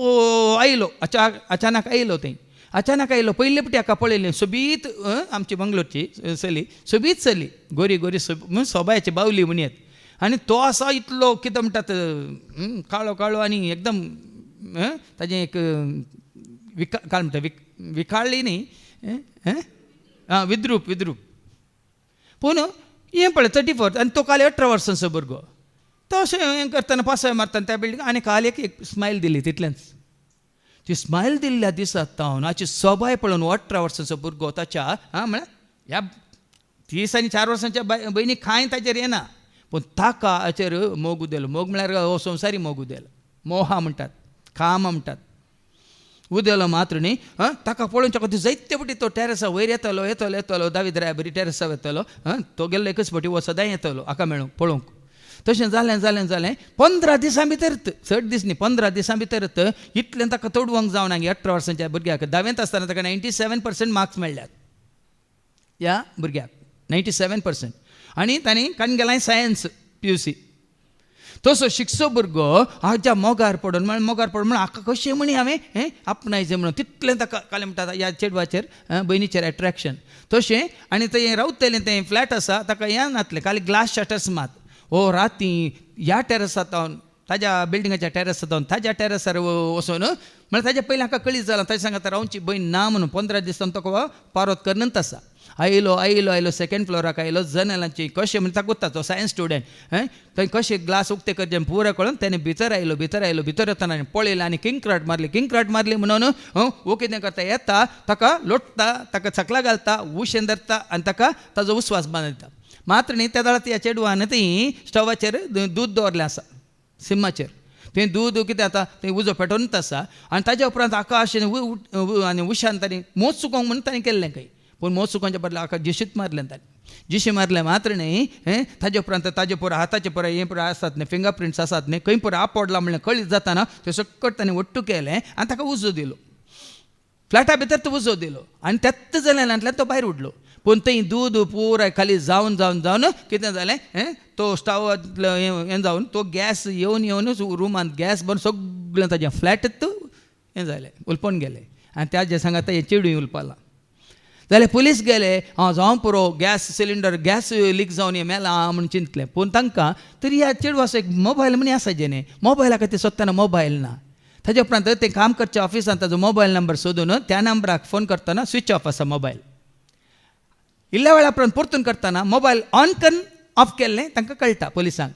आयलो अचानक आयलो थंय अचानक आयलो पयले पटी हाका पळयलें सोबीत आमची मंगळूरची चली सोबीत चली गोरी सोबायाची बावली म्हणयत आनी तो आसा इतलो कितें म्हणटात काळो आनी एकदम ताजें एक काय म्हणटा विकाळ्ळी न्ही विद्रूप पूण हें पळय 34 आनी तो काल 18 वर्सांचो भुरगो तो अशें हें करतना पासय मारतना त्या बिल्डिंग आनी काल एक स्मायल दिली तितलेंच ती स्मायल दिल्ल्या दिसा तावन हाची सोबाय पळोवन 18 वर्सांचो भुरगो ताच्या म्हळ्यार ह्या 30 आनी 4 वर्सांच्या भयणीक कांय ताचेर येना पूण ताका हाचेर मोग उदेलो मोग म्हळ्यार हो संवसारी मोग उदेलो मोहा म्हणटात काम म्हणटात उदेलो मात्र न्ही ताका पळोवन ताका ती जायते फावटी तो टॅरसा वयर येतलो दावीद राया बरी टॅरसा येतलो तो गेल्लो एकच फावटी वो सदां येतलो हाका मेळूंक पळोवंक तशें जालें 15 दिसां भितर चड दीस न्ही 15 दिसां भितर इतलें ताका तोडवंक जावना 18 वर्सांच्या भुरग्याक 10वेंत आसतना ताका 97% मार्क्स मेळ्ळ्यात ह्या भुरग्याक 97% आनी तांणी काडून गेलां सायन्स PUC तसो शिकचो भुरगो हाच्या मोगार पडून म्हण हाका कशें म्हणी हांवें आपणायचें म्हणून तितलें ताका काले म्हणटा ह्या चेडवाचेर भयणीचेर एट्रॅक्शन तशें आनी थंय रावतलें तें फ्लॅट आसा ताका हें नातलें खाली ग्लास शटर्स मात हो राती ह्या टॅरसांत ताज्या बिल्डिंगाच्या टॅरसांत ताज्या टॅरसार वचून म्हळ्यार ताज्या पयलीं हाका कळीत जालां ताच्या सांगात रावची भयण ना म्हणून 15 दिसान तो पारोत करनंत आसा आयलो 2nd फ्लोराक आयलो जनेलांची कशें म्हणजे ताका उत्ता तो सायन्स स्टुडंट थंय कशें ग्लास उक्ते करचें पुरो कळून ताणें भितर आयलो भितर येतना पळयलें आनी किंक्राट मारली म्हणून वो कितें करता येता ताका लोटता ताका चकला घालता उशें धरता आनी ताका ताजो उस्वास बांदता मात्र न्ही त्या वेळार ह्या चेडवान थंय स्टवाचेर दूद दवरलें आसा सिम्माचेर थंय दूद कितें जाता थंय उजो पेटोवनूच आसा आनी ताज्या उपरांत आकाश आनी उशान ताणें मोज चुकोवंक म्हणून ताणें केल्लें खंय पूण मोज चुकोवच्या बदला आकाश जिशीत मारलें ताणें जिशी मारलें मात्र न्ही ताजे उपरांत ताजे पुरो हाताचे पुरो हें पुरो आसात न्ही फिंगर प्रिंट्स आसात न्ही खंय पुरो आपडला म्हणलें कळीत जाताना तें सकट ताणें वट्टू केलें आनी ताका उजो दिलो फ्लॅटा भितर तो उजो दिलो आनी त्याच जनेलांतल्यान तो भायर उडलो पूण थंय दूद पुराय खाली जावन कितें जालें तो स्टवांतलो हें जावन तो गॅस येवन रुमांत गॅस भरून सगळें ताजें फ्लॅटच हें जालें उलपन गेलें आनी त्या सांगात हें चेडूय उलपलां जाल्यार पुलीस गेले जावं पुरो गॅस सिलिंडर गॅस लीक जावन हें मेलां म्हणून चिंतलें पूण तांकां तरी ह्या चेडवाचो एक मोबायल म्हणी आसा जेणे मोबायला खातीर सोदतना मोबायल ना ताजे उपरांत तें काम करच्या ऑफिसांत ताजो मोबायल नंबर सोदून त्या नंबराक फोन करतना स्विच ऑफ आसा मोबायल इल्ल्या वेळा उपरांत परतून करतना मोबायल ऑन करून ऑफ केल्लें तांकां कळटा पुलिसांक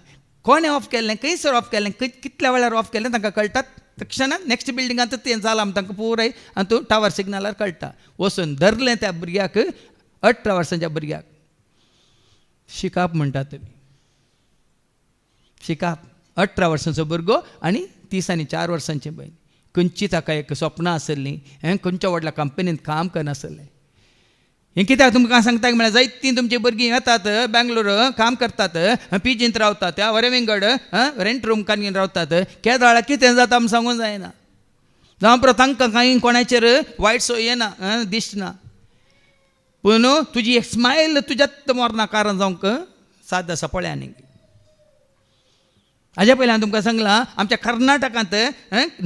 कोणें ऑफ केल्लें खंयसर ऑफ केल्लें कितल्या वेळार ऑफ केल्लें तांकां कळटा तक्षणात नेक्स्ट बिल्डिंगांत तें जालां तांकां पुराय आनी तो टावर सिग्नलार कळटा वचून धरलें त्या भुरग्याक 18 वर्सांच्या भुरग्याक शिकाप म्हणटा तुमी शिकाप 18 वर्सांचो भुरगो आनी 30 आनी 4 वर्सांची भयण खंयची ताका एक स्वप्नां आसलीं खंयच्या व्हडल्या कंपनींत काम करनासलें हें कित्याक तुमकां सांगता म्हळ्यार जायतीं तुमची भुरगीं येतात बँगलोर काम करतात पीजींत रावतात वरेविंगड रेंट रूम काडून रावतात केदाळा कितें जाता आमी सांगूंक जायना जावं पुरो तांकां कांय कोणाचेर वायट सो येना दिसना पूण तुजी एक स्मायल तुज्यात मोरना कारण जावंक साद आसा पळय आनीक हाज्या पयलीं हांवें तुमकां सांगलां आमच्या कर्नाटकांत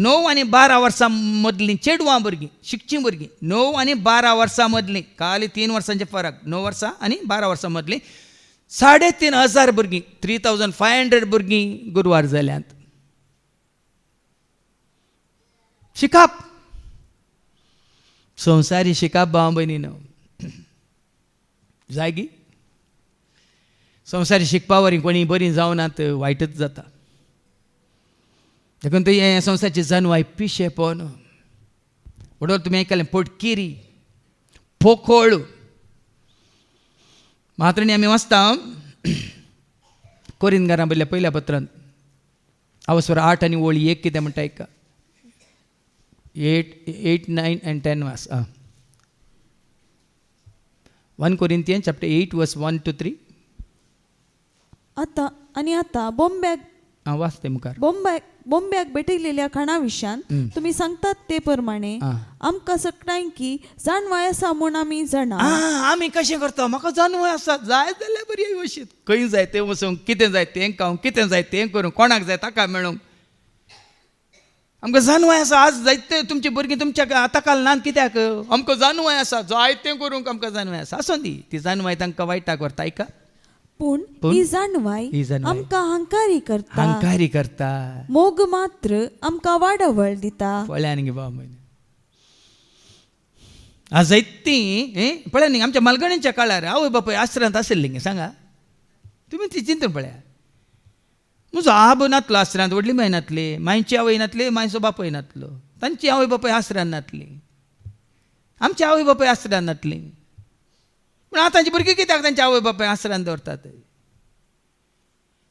9 आनी 12 वर्सां मदलीं चेडवां भुरगीं शिकचीं भुरगीं 9 आनी 12 वर्सां मदलीं खाली 3 वर्सांचें फरक 9 वर्सां आनी 12 वर्सां मदलीं 3500 भुरगीं 3500 भुरगीं गुरवार जाल्यांत शिकाप संवसारी शिकाप भाव भयणीनो जागी संवसारी शिकपा वरी कोणी बरीं जावनात वायटच जाता देखून हे संवसाराची जानवाय पिशे पोवन म्हणून तुमी आयकलें पोटकिरी पोखोळ मात्रेनी आमी वाचता कोरिंदकारां बरयल्या पयल्या पत्रांत आवस्वर 8 आनी ओळी 1 कितें म्हणटा आयका 8, 9 and 10 वास 1 Corinthians chapter 8 verse 1 to 3 आता वाचते मुखार बोंब्याक भेटयलेल्या खाणा विशान तुम्ही सांगतात ते प्रमाणे आमकां सगळ्यांकी जाणवाय आसा म्हूण आमी जाणा आमी कशें करता म्हाका जानवाय आसा जाय जाल्यार बरी व्यवस्थीत खंय जाय तें वचूंक कितें जाय तें खावंक कितें जाय तें करूंक कोणाक जाय ताका मेळोवंक आमकां जानवाय आसा आज जायते तुमची भुरगीं तुमच्या ताका ल्हान कित्याक आमकां जानवाय आसा जाय तें करूंक आमकां जानवाय आसा आसूं दी ती जानवाय तांकां वायटाक व्हरता आयका पूण ही जानवाय आमकां हंकारी करता मोग मात्र आमकां वाडवळ दिता पळया न्ही बाबा आज जायतीं पळया न्ही आमच्या मालगणेच्या काळार आवय बापूय आश्रयांत आशिल्लीं गे सांगा तुमी ती चिंतून पळया म्हजो आबो नातलो आश्रयांत व्हडली माय नातली मायची आवय नातली मायचो बापूय नातलो तांची आवय बापूय आश्रयांत नातली आमची आवय बापूय आश्रयांत नातली पूण आतांची भुरगीं कित्याक तांच्या आवय बापूय आश्रयांत दवरतात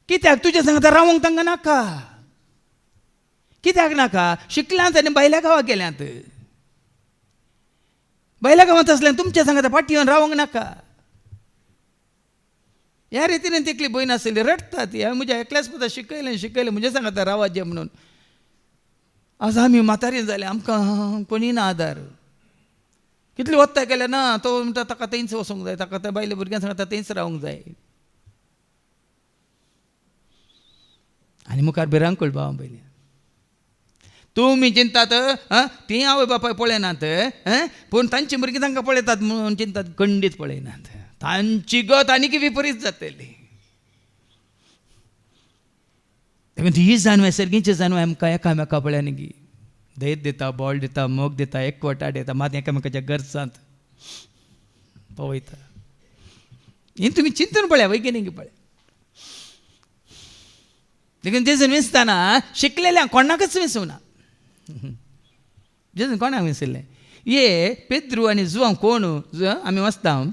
कित्याक तुज्या सांगता रावंक तांकां नाका कित्याक नाका शिकल्यांत आनी भायल्या गांवांत गेल्यांत भायल्या गांवांत आसल्यान तुमच्या सांगता पाटयेवन रावंक नाका ह्या रितीन तिकली भंय नासली रडटात ती म्हज्या एकल्याच पुता शिकयलें म्हणजे सांगता रावाजें म्हणून आज आमी म्हातारी जाले आमकां कोणी ना आदार कितली वत्ता केल्या ना तो म्हणटा ताका थंयच वचूंक जाय ताका त्या बायल्या भुरग्यांक सांगता थंयच रावंक जाय आनी मुखार भिरांकूळ भाव पयली तुमी चिंतात ती आवय बापाय पळयनात पूण तांची भुरगीं तांकां पळयतात म्हणून चिंतात खंडीत पळयनात तांची गत आनीक विपरीत जातली देखून ही जानवाय सर्गीची जानवाय आमकां एकामेका पळयानी गी धैर्य दिता बॉल दिता मोग दिता एकवटा दिता मात एकामेकाच्या गरजांत पळयता ही तुमी चिंतून पळया वैज्ञानीक पळया देखून जेजून विसताना शिकलेल्या कोणाकच विसवना जेजून कोणाक विसरलें ये पेद्रू आनी जुवांव कोण आमी वाचता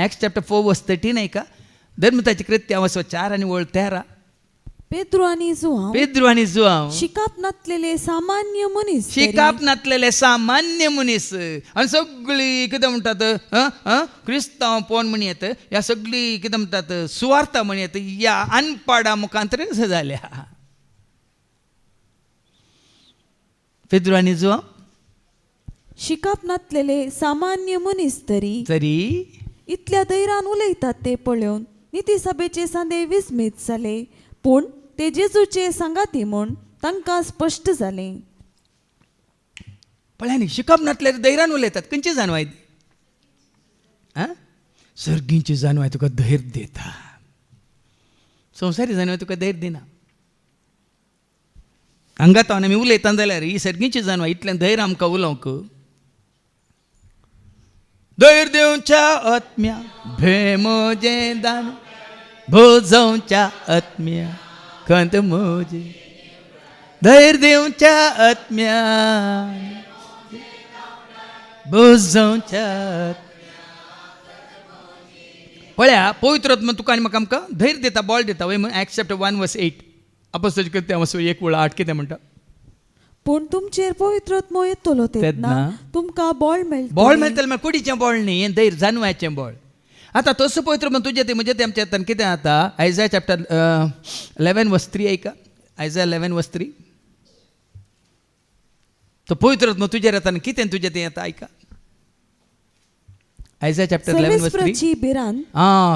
Acts chapter 4 verse 13 ऐका धर्मताची कृत्य 4 आणि 13 पेद्रू आनी जुवांव शिकाप नातलेले सामान्य मनीस आनी सगळीं कितें म्हणटात क्रिस्तांव पोवन म्हण येत ह्या सगळीं कितें म्हणटात सुवार्ता म्हण येत ह्या अनपाडा मुखांतरेन जाल्या पेद्रू आनी जुवांव शिकाप नातलेले सामान्य मनीस तरी इतल्या धैर्यान उलयतात ते पळोवन निती सभेचे सांदे विस्मीत जाले पूण ते जेजूचे संगाती म्हूण तांकां स्पश्ट जाले पळयांनी शिकप नातले धैर्यान उलयतात खंयची जानवाय सर्गींची जानवाय तुका धैर्य दिता संवसारी जानवाय तुका धैर्य दिना हांगात आमी उलयता जाल्यार ही सर्गींची जानवाय इतल्यान धैर्य आमकां उलोवंक धैर्य देवच्या आत्म्या भेमोजे दान भोजवच्या आत्म्या खंत मोजे धैर्य देवच्या आत्म्या भोजवच्या पळया पवित्र आत्मा तुका आनी म्हाका आमकां धैर्य दिता बॉल दिता वय Acts chapter 1 verse 8 अपोस्तलाची कृत्य 1:8 कितें म्हणटा पूण तुमचेर पवित्रत्व येतलो तेन्ना तुमकां बळ मेळटलें. बळ मेळटलें म्हळ्यार कुडीचें बळ न्ही, हें दैर जानवाचें बळ. आतां तसो पवित्र म्हण तुजें तें म्हणजे तें आमच्या हातान कितें जाता. आयजाया चॅप्टर 11:3 ऐका. आयजाया 11:3. तो पवित्रत्व तुजेर येता आनी कितें तुजें तें येता ऐका. आयजाया चॅप्टर 11:3. बिरान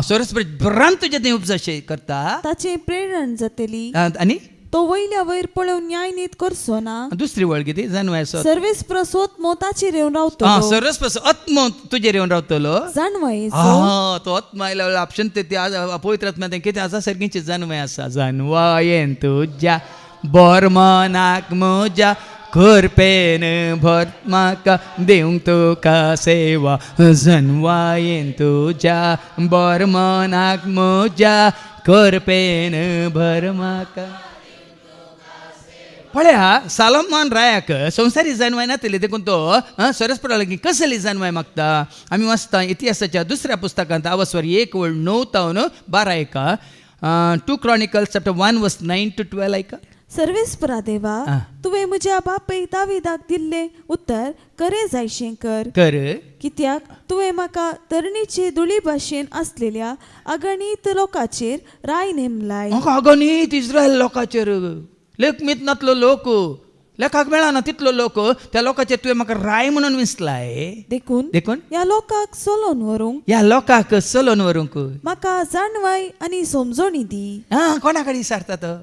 सरस्वती बिरान तुजें तें उपजशें करता. ताचें प्रेरण जातली आनी तो वयल्या वयर पळोवन न्याय नीत करचो ना. दुसरी वळ कितें जानवायचो. सर्वेस्प्रसो मोताचेर येवन रावतलो. सरस्वती आत्मो तुजेर येवन रावतलो. जानवायेचो तो आत्मा आयला ऑप्शन ते पवित्रात्मा तें कितें आसा सर्गीची जानवाय आसा. जानवायेन तुज्या बरमनाक म्हज्या करपेन भर म्हाका देवंक तुका सेवा. जानवायेन तुज्या बरमनाक म्हज्या करपेन भर म्हाका. पळया सालोमान रायाक संवसारी जानवाय नातली देखून तो सरस्परा लागीं कसली जानवाय मागता. आमी वाचता इतिहासाच्या दुसऱ्या पुस्तकांत आवस्वर 1:9-12 ऐका. 2 Chronicles chapter 1:9-12 ऐका. सर्वेस्परा देवा तुवें म्हज्या बापय दाविदाक दिल्लें उतर करे जायशें कर. कित्याक तुवें म्हाका तरणीचे धुळी भाशेन आसलेल्या अगणीत लोकांचेर राय नेमलाय. अगणीत इस्रायल लोकांचेर लेखमीत नातलो लोक, लेखाक मेळना तितलो लोक, त्या लोकांचेर तुवें म्हाका राय म्हणून विसलाय. देखून ह्या लोकांक चलोवन व्हरूंक, ह्या लोकांक चलोवन व्हरूंक म्हाका जानवाय आनी समजोणी दी. कोणा कडेन विचारता तो.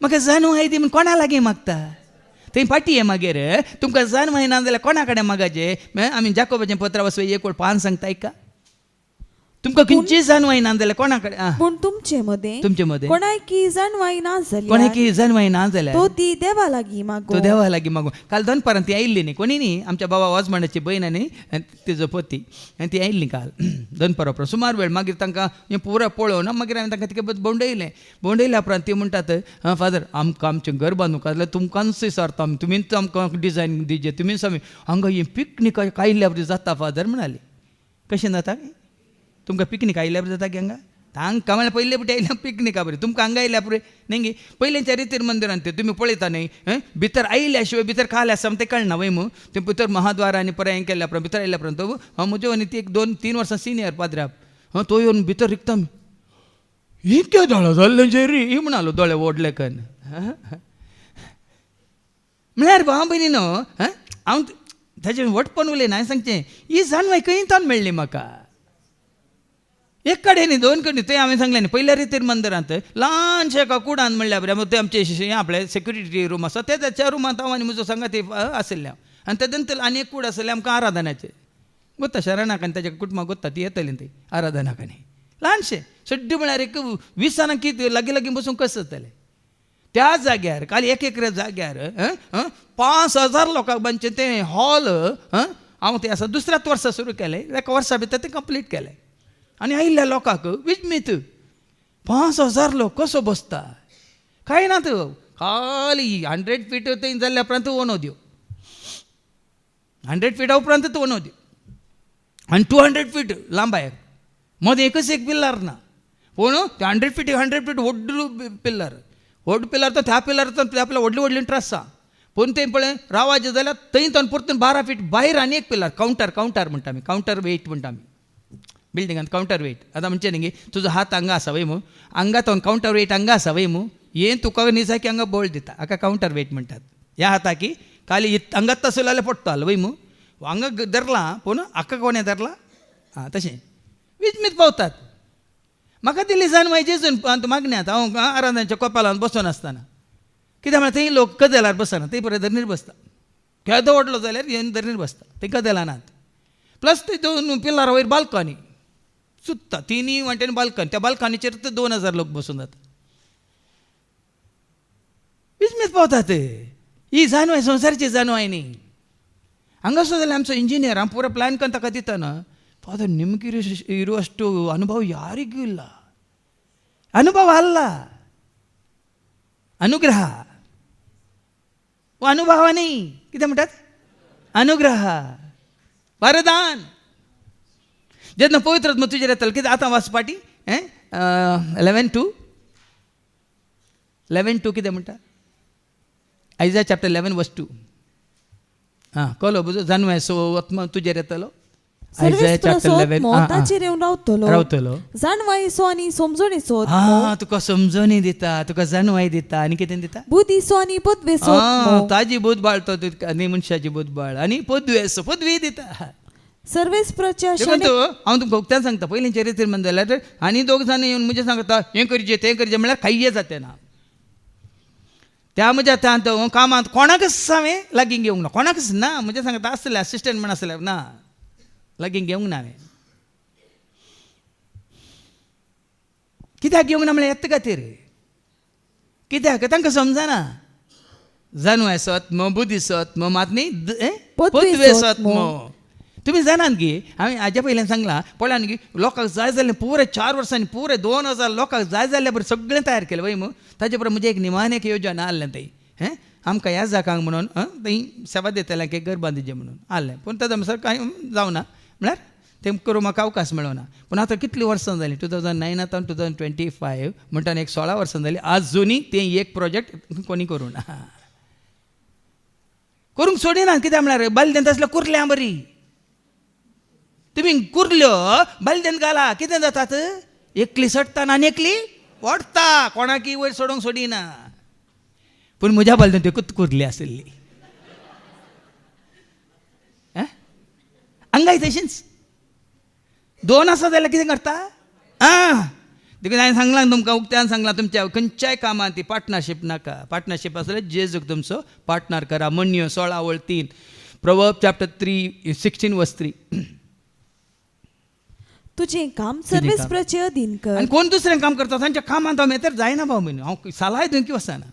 म्हाका जानवाय दी म्हण कोणा लागीं मागता. थंय पाटी आहे मागीर तुमकां जानवाय ना जाल्यार कोणा कडेन मागाचे. आमी जाकोबाचें पत्र वाचून 1:5 सांगता ऐका. तुमकां खंयची जानवाय ना जाल्यार कोणा कडेन. पूण तुमचे मदें कोणाकी जानवाय ना जाल्यार तो ती देवा लागीं मागो. तो देवा लागीं मागो. काल दनपारां ती आयिल्ली न्ही. कोणी न्ही आमच्या बाबा वाजमाणाची बहीण आनी तिजो पती ती आयिल्ली काल दनपारा उपरांत सुमार वेळ. मागीर तांकां हें पुरो पळोवन मागीर हांवें तांकां तिका भोंवडयल्या उपरांत ती म्हणटात फादर आमकां आमचें घर बांदूंक जाल्यार तुमकांच विचारता आमी. तुमीच आमकां डिजायन दिजे. तुमीच आमी हांगा ही पिकनीक आयिल्ल्या बरी जाता फादर म्हणाली. कशें जाता तुमकां पिकनीक आयिल्ल्या बरी जाता की हांगा. हांगा म्हळ्यार पयले बटी आयल्या पिकनिका बरी. तुमकां हांगा आयल्या पुरे न्ही. पयलींच्या रितीर मंदिरांत ते तुमी पळयता न्ही. भितर आयिल्ल्या शिवाय भितर खाल्या आसा तें कळना वय मू. ते भितर महाद्वार आनी परत हें केल्ल्या उपरांत भितर आयल्या उपरांत म्हज्यो आनी ती 2-3 वर्सां सिनियर पाद्र्याक तो येवन भितर रिकता. इतके दोळे जाल्ले जेरी ही म्हणालो दोळे ओडले कन. म्हळ्यार भाव भयणी न्हू हांव ताचें वटपण उलयना. हांवें सांगचें ही जानवाय खंय तावन मेळ्ळी म्हाका. एक कडेन न्ही 2 कडेन. थंय हांवें सांगलें न्ही पयल्या रितीर मंदिरांत ल्हानशें एका कुडान म्हणल्या बरें ते आमचे आपले सेक्युरिटी रूम आसा त्या रुमांत हांव आनी म्हजो सांगाती आशिल्ले. आनी ते नंतर आनी एक कूड आसलें आमकां आराधनाचें गोत्ता. शरणाक आनी ताच्या कुटुंबाक गोत्ता ती येतली थंय आराधनाक आनी ल्हानशें सड्डी म्हळ्यार एक 20 जाणांक कितें लागीं बसूंक कशें जातलें. त्या जाग्यार काल एक जाग्यार 5,000 लोकांक बांदचें तें हॉल हांव तें आसा दुसऱ्याच वर्सा सुरू केलें. एका वर्सा भितर तें कंप्लीट केलें. आनी आयिल्ल्या लोकांक विस्मीत 5,000 लोक कसो बसता कांय ना. तो खाली 100 फीट थंय जाल्ल्या उपरांत ओनो दिवं. 100 फीटा उपरांत तो ओनो दिवं आनी 200 फीट लांबायक मदें एकच एक पिल्लर ना. पूण ते 100 फीट व्हड पिल्लर तो त्या पिल्लर आपल्या व्हडली ट्रस आसा. पूण तें पळय रावाजें जाल्यार थंय तो परतून 12 फीट भायर आनी एक पिल्लर कावंटर म्हणटा आमी. कावंटर वेट म्हणटा आमी बिल्डिंगांत. कावंटर वेट आतां म्हणचें न्ही तुजो हात हांगा आसा वय मू हांगा तो कावंटर वेट हांगा आसा वय मू. हें तुका न्ही की हांगा बोल्ड दिता हाका कावंटर वेट म्हणटात. ह्या हाता की खाली हांगात तसो जाल्यार पडटलो वय मू. हांगा धरला पूण हाका कोणें धरला तशें विस्मीत पावतात. म्हाका दिल्ली जानवाय जेजून मागण्यात हांव आराधनाच्या कपालांत बसून आसतना कित्याक म्हळ्यार थंय लोक कदेलार बसना. थंय बरें धरणीर बसता. केदो ओडलो जाल्यार येवन धरणीर बसता. थंय कदेलां नात. प्लस ते 2 पिल्लरां वयर बाल्कनी सुत्ता 3 वाटेन बाल्कनी. त्या बाल्कनीचेर 2,000 लोक बसून जाता. विस्मीत पावतात. ही जानवाय संवसाराची जानवाय न्ही. हांगा सुद्दां जाल्यार आमचो इंजिनियर हांव पुरो प्लॅन करून ताका दिता न्हू फादर ನಿಮಗೆ ಇರುವಷ್ಟು ಅನುಭವ ಯಾರಿಗೂ ಇಲ್ಲ. ಅನುಭವ ಅಲ್ಲ अनुग्रह. अनुभव नाही किती म्हणतात अनुग्रह वरदान. जेन्ना पवित्र आत्मा तुजेर येतलो कितें आतां वाच पाटी 11:2 कितें म्हणटा Isaiah chapter 11 verse 2. कळलो बुजो जानवाय सोत तुजेर येतलो. Isaiah chapter 11 ताचेर येवन रावतलो. जाणवायेचो आनी समजणेचो तुका समजणी दिता, तुका जानवाय दिता आनी कितें दिता? बुद्धीचो आनी पदवेचो ताजी बुध बाळतो आनी मनशाची बुध बाळ आनी पदवी दिता. सर्वेस्प्रच्या हांव तुमकां उक्त्यान सांगता, पयलीं चरित्र म्हण जाल्यार आनी दोग जाण येवन म्हणजे सांगता हें करचें तें करचें म्हळ्यार खाय्ये जाते ना. त्या म्हज्या कामांत कोणाकच हांवें लागीं घेवंक ना, कोणाकच ना. म्हणजे सांगता आसले असिस्टंट म्हण आसले ना, लागीं घेवंक ना हांवें. कित्याक घेवंक ना म्हळ्यार येता खातीर. कित्याक तांकां समजना. जानवाय सत्म, बुद्धी सत्म, मात न्ही पदवे सत्म. तुम्ही जाणात की हांवें हाज्या पयल्यान सांगलां पळयान की लोकांक जाय जाल्लें पुरे 4 वर्सांनी पुरे 2000 लोकांक जाय जाल्ले बरें सगळें तयार केलें वय मग. ताजे बरोबर म्हणजे एक निमाण एक येवजण आहलें थंय. आमकां ह्या जागांक म्हणून थंय सेवा दिताल्यांक एक घर बांदिचें म्हणून आहलें. पूण ताच्या अनुसार कांय जावना म्हळ्यार तें करूंक म्हाका अवकाश मेळना. पूण आतां कितलीं वर्सां जालीं 2009 आतां 2025 म्हणटा एक 16 वर्सां जालीं. आजुनी तें एक प्रोजेक्ट कोणी करूं ना, करूंक सोडिना. कित्याक म्हळ्यार बालदेन तसलें कुर्ल्या बरी. तुमी कुर्ल्यो बालदेन घाला कितें जातात? एकली सडटा आनी एकली ओडटा, कोणाकी वयर सोडूंक सोडिना. पूण म्हज्या बालदेन त्यो कुर्ली आसली. हांगाय तशींच 2 आसा जाल्यार कितें करता? देखून हांवें सांगलां तुमकां उक्त्यान सांगलां तुमच्या खंयच्याय कामांत ती पार्टनरशीप नाका. पार्टनरशीप आसल्यार जेजूक तुमचो पार्टनर करा. म्हणयो 16:3 Proverbs chapter 3:16 verse 3. तुझे काम सर्वेस्प्रचे अधीन कर. आनी कोण दुसरें काम करता तांच्या कामांत हांव तर जायना भाव म्हण हांव सलाय दिवंक वचना.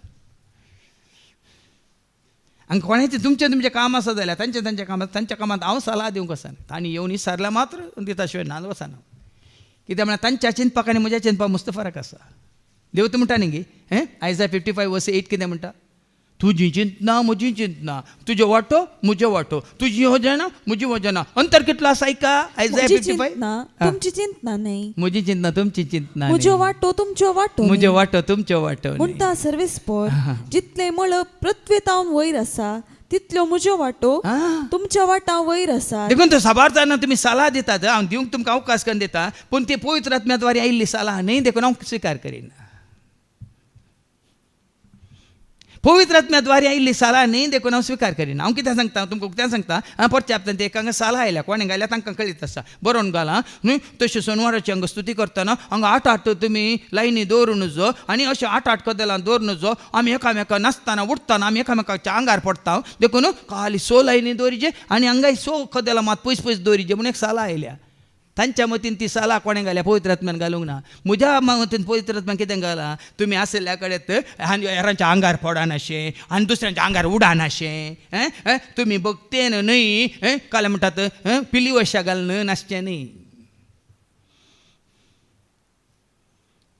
आनी कोणाचें तुमचें काम आसा जाल्यार तांच्या कामांत हांव सलाह दिवंक वचना. तांणी येवन विचारल्यार मात्र दिता शिवाय नाल वचना. कित्याक म्हळ्यार तांच्या चिंतपाक आनी म्हज्या चिंतपाक मस्त फरक आसा. देव तूं म्हणटा न्ही गे Isaiah 55 verse 8 कितें म्हणटा? तुजी चिंतना म्हजी चिंतना, तुजे वाटो म्हजे वाटो, तुजी योजना म्हजी योजना. अंतर कितलो आसा ऐका? Isaiah 55 तुमची चिंतना नाही, म्हजी चिंतना तुमची चिंतना, म्हजो वाटो तुमचो वाटो, म्हजो वाटो तुमचो वाटो. म्हणटा सर्वेस्पर जितले मळ पृथ्वेतावन वयर आसा तितलो म्हजो वाटो तुमच्या वाटा वयर आसा. देखून तो साबार जाणां तुमी सलाह दितात, हांव दिवंक तुमकां अवकाश करून दिता. पूण ती पवित्र आत्म्याद्वारे आयिल्ली सलाह न्ही, देखून हांव स्विकार करिना. पवित्र आत्म्याद्वारे आयिल्ली सलाह न्ही, देखून हांव स्विकार करिना. हांव कितें सांगता तुमकां उक्त्यान सांगता. परच्या हप्त्यान एकांक सलाह आयल्या, कोणें घाल्या तांकां कळीत आसा. बरोवन घाला न्ही. तशें सोनवाराची हांगा स्तुती करतना हांगा 8 तुमी लायनी दवरून जो आनी अशें 8 कदेलां दवरून जो आमी एकामेका नाचतना उठतना आमी एकामेकाच्या आंगार पडटा. देखून खाली 6 लायनी दवरिचे आनी हांगाय 6 कदेलां मात पयस पयस दवरिचे म्हणून एक सलाह आयल्या. तांच्या मतीन ती सलाह कोणें घाल्या? पवित्र आत्म्यान घालूंक ना. म्हज्या मतीन पवित्र आत्म्यान कितें घाला? तुमी आसल्या कडेन हेरांच्या आंगार पडानाशें आनी दुसऱ्यांच्या आंगार उडानाशें. तुमी भक्तेन न्हय काल म्हणटात पिली वशा घालून नाचचें न्ही.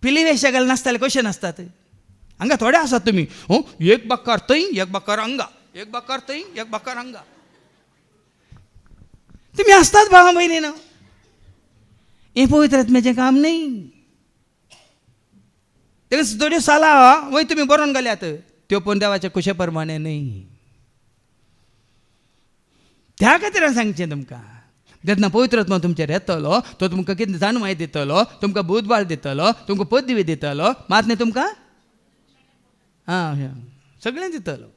पिली वेशा घालून नाचताले कशें नाचतात? हांगा थोडे आसात तुमी एक बक्कार थंय एक बक्कार हांगा, एक बक्कार थंय एक बक्कार हांगा. तुमी आसतात भावा भयणीनो. हें पवित्र आत्म्याचें काम न्ही. थोड्यो सलाह वय तुमी बरोवन घाल्यात, त्यो पण देवाच्या कुशे प्रमाणे न्ही. त्या खातीर हांव सांगचें तुमकां, जेन्ना पवित्र आत्मा तुमचेर येतलो तो तुमकां कितें जाणवाय दितलो, तुमकां बोधबाळ दितलो, तुमकां पदवी दितलो, मात न्ही तुमकां सगळें दितलो.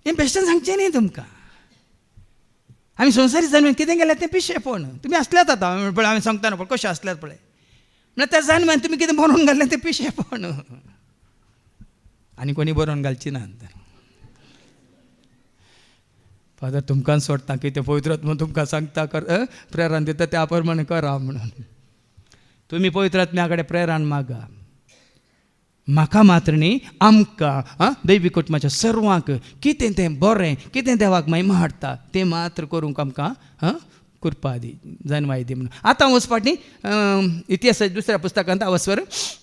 हें बेश्टें सांगचें न्ही तुमकां. आमी संवसारी जाणवें कितें गेल्यार तें पिशेपण. तुमी आसल्यात आतां पळय हांवें सांगतना पळय कशें आसल्यात पळय. म्हळ्यार त्या जाणव्यान तुमी कितें बरोवन घातलें तें पिशेपण. आनी कोणी बरोवन घालची ना. फादर तुमकां सोडटा की तें पवित्र आत्मा तुमकां सांगता कर प्रेरण दिता त्या प्रमाणे करा म्हणून. तुमी पवित्र आत्म्या कडेन प्रेरण मागा. म्हाका मात्र न्ही आमकां दैवी कुटुंबाच्या सर्वांक कितें तें बरें कितें देवाक महिमा हाडटा तें मात्र करूंक आमकां कृपा दी, जाणवाय दी म्हणून. आतां वचपाट न्ही इतिहासाच्या दुसऱ्या पुस्तकांत वचवर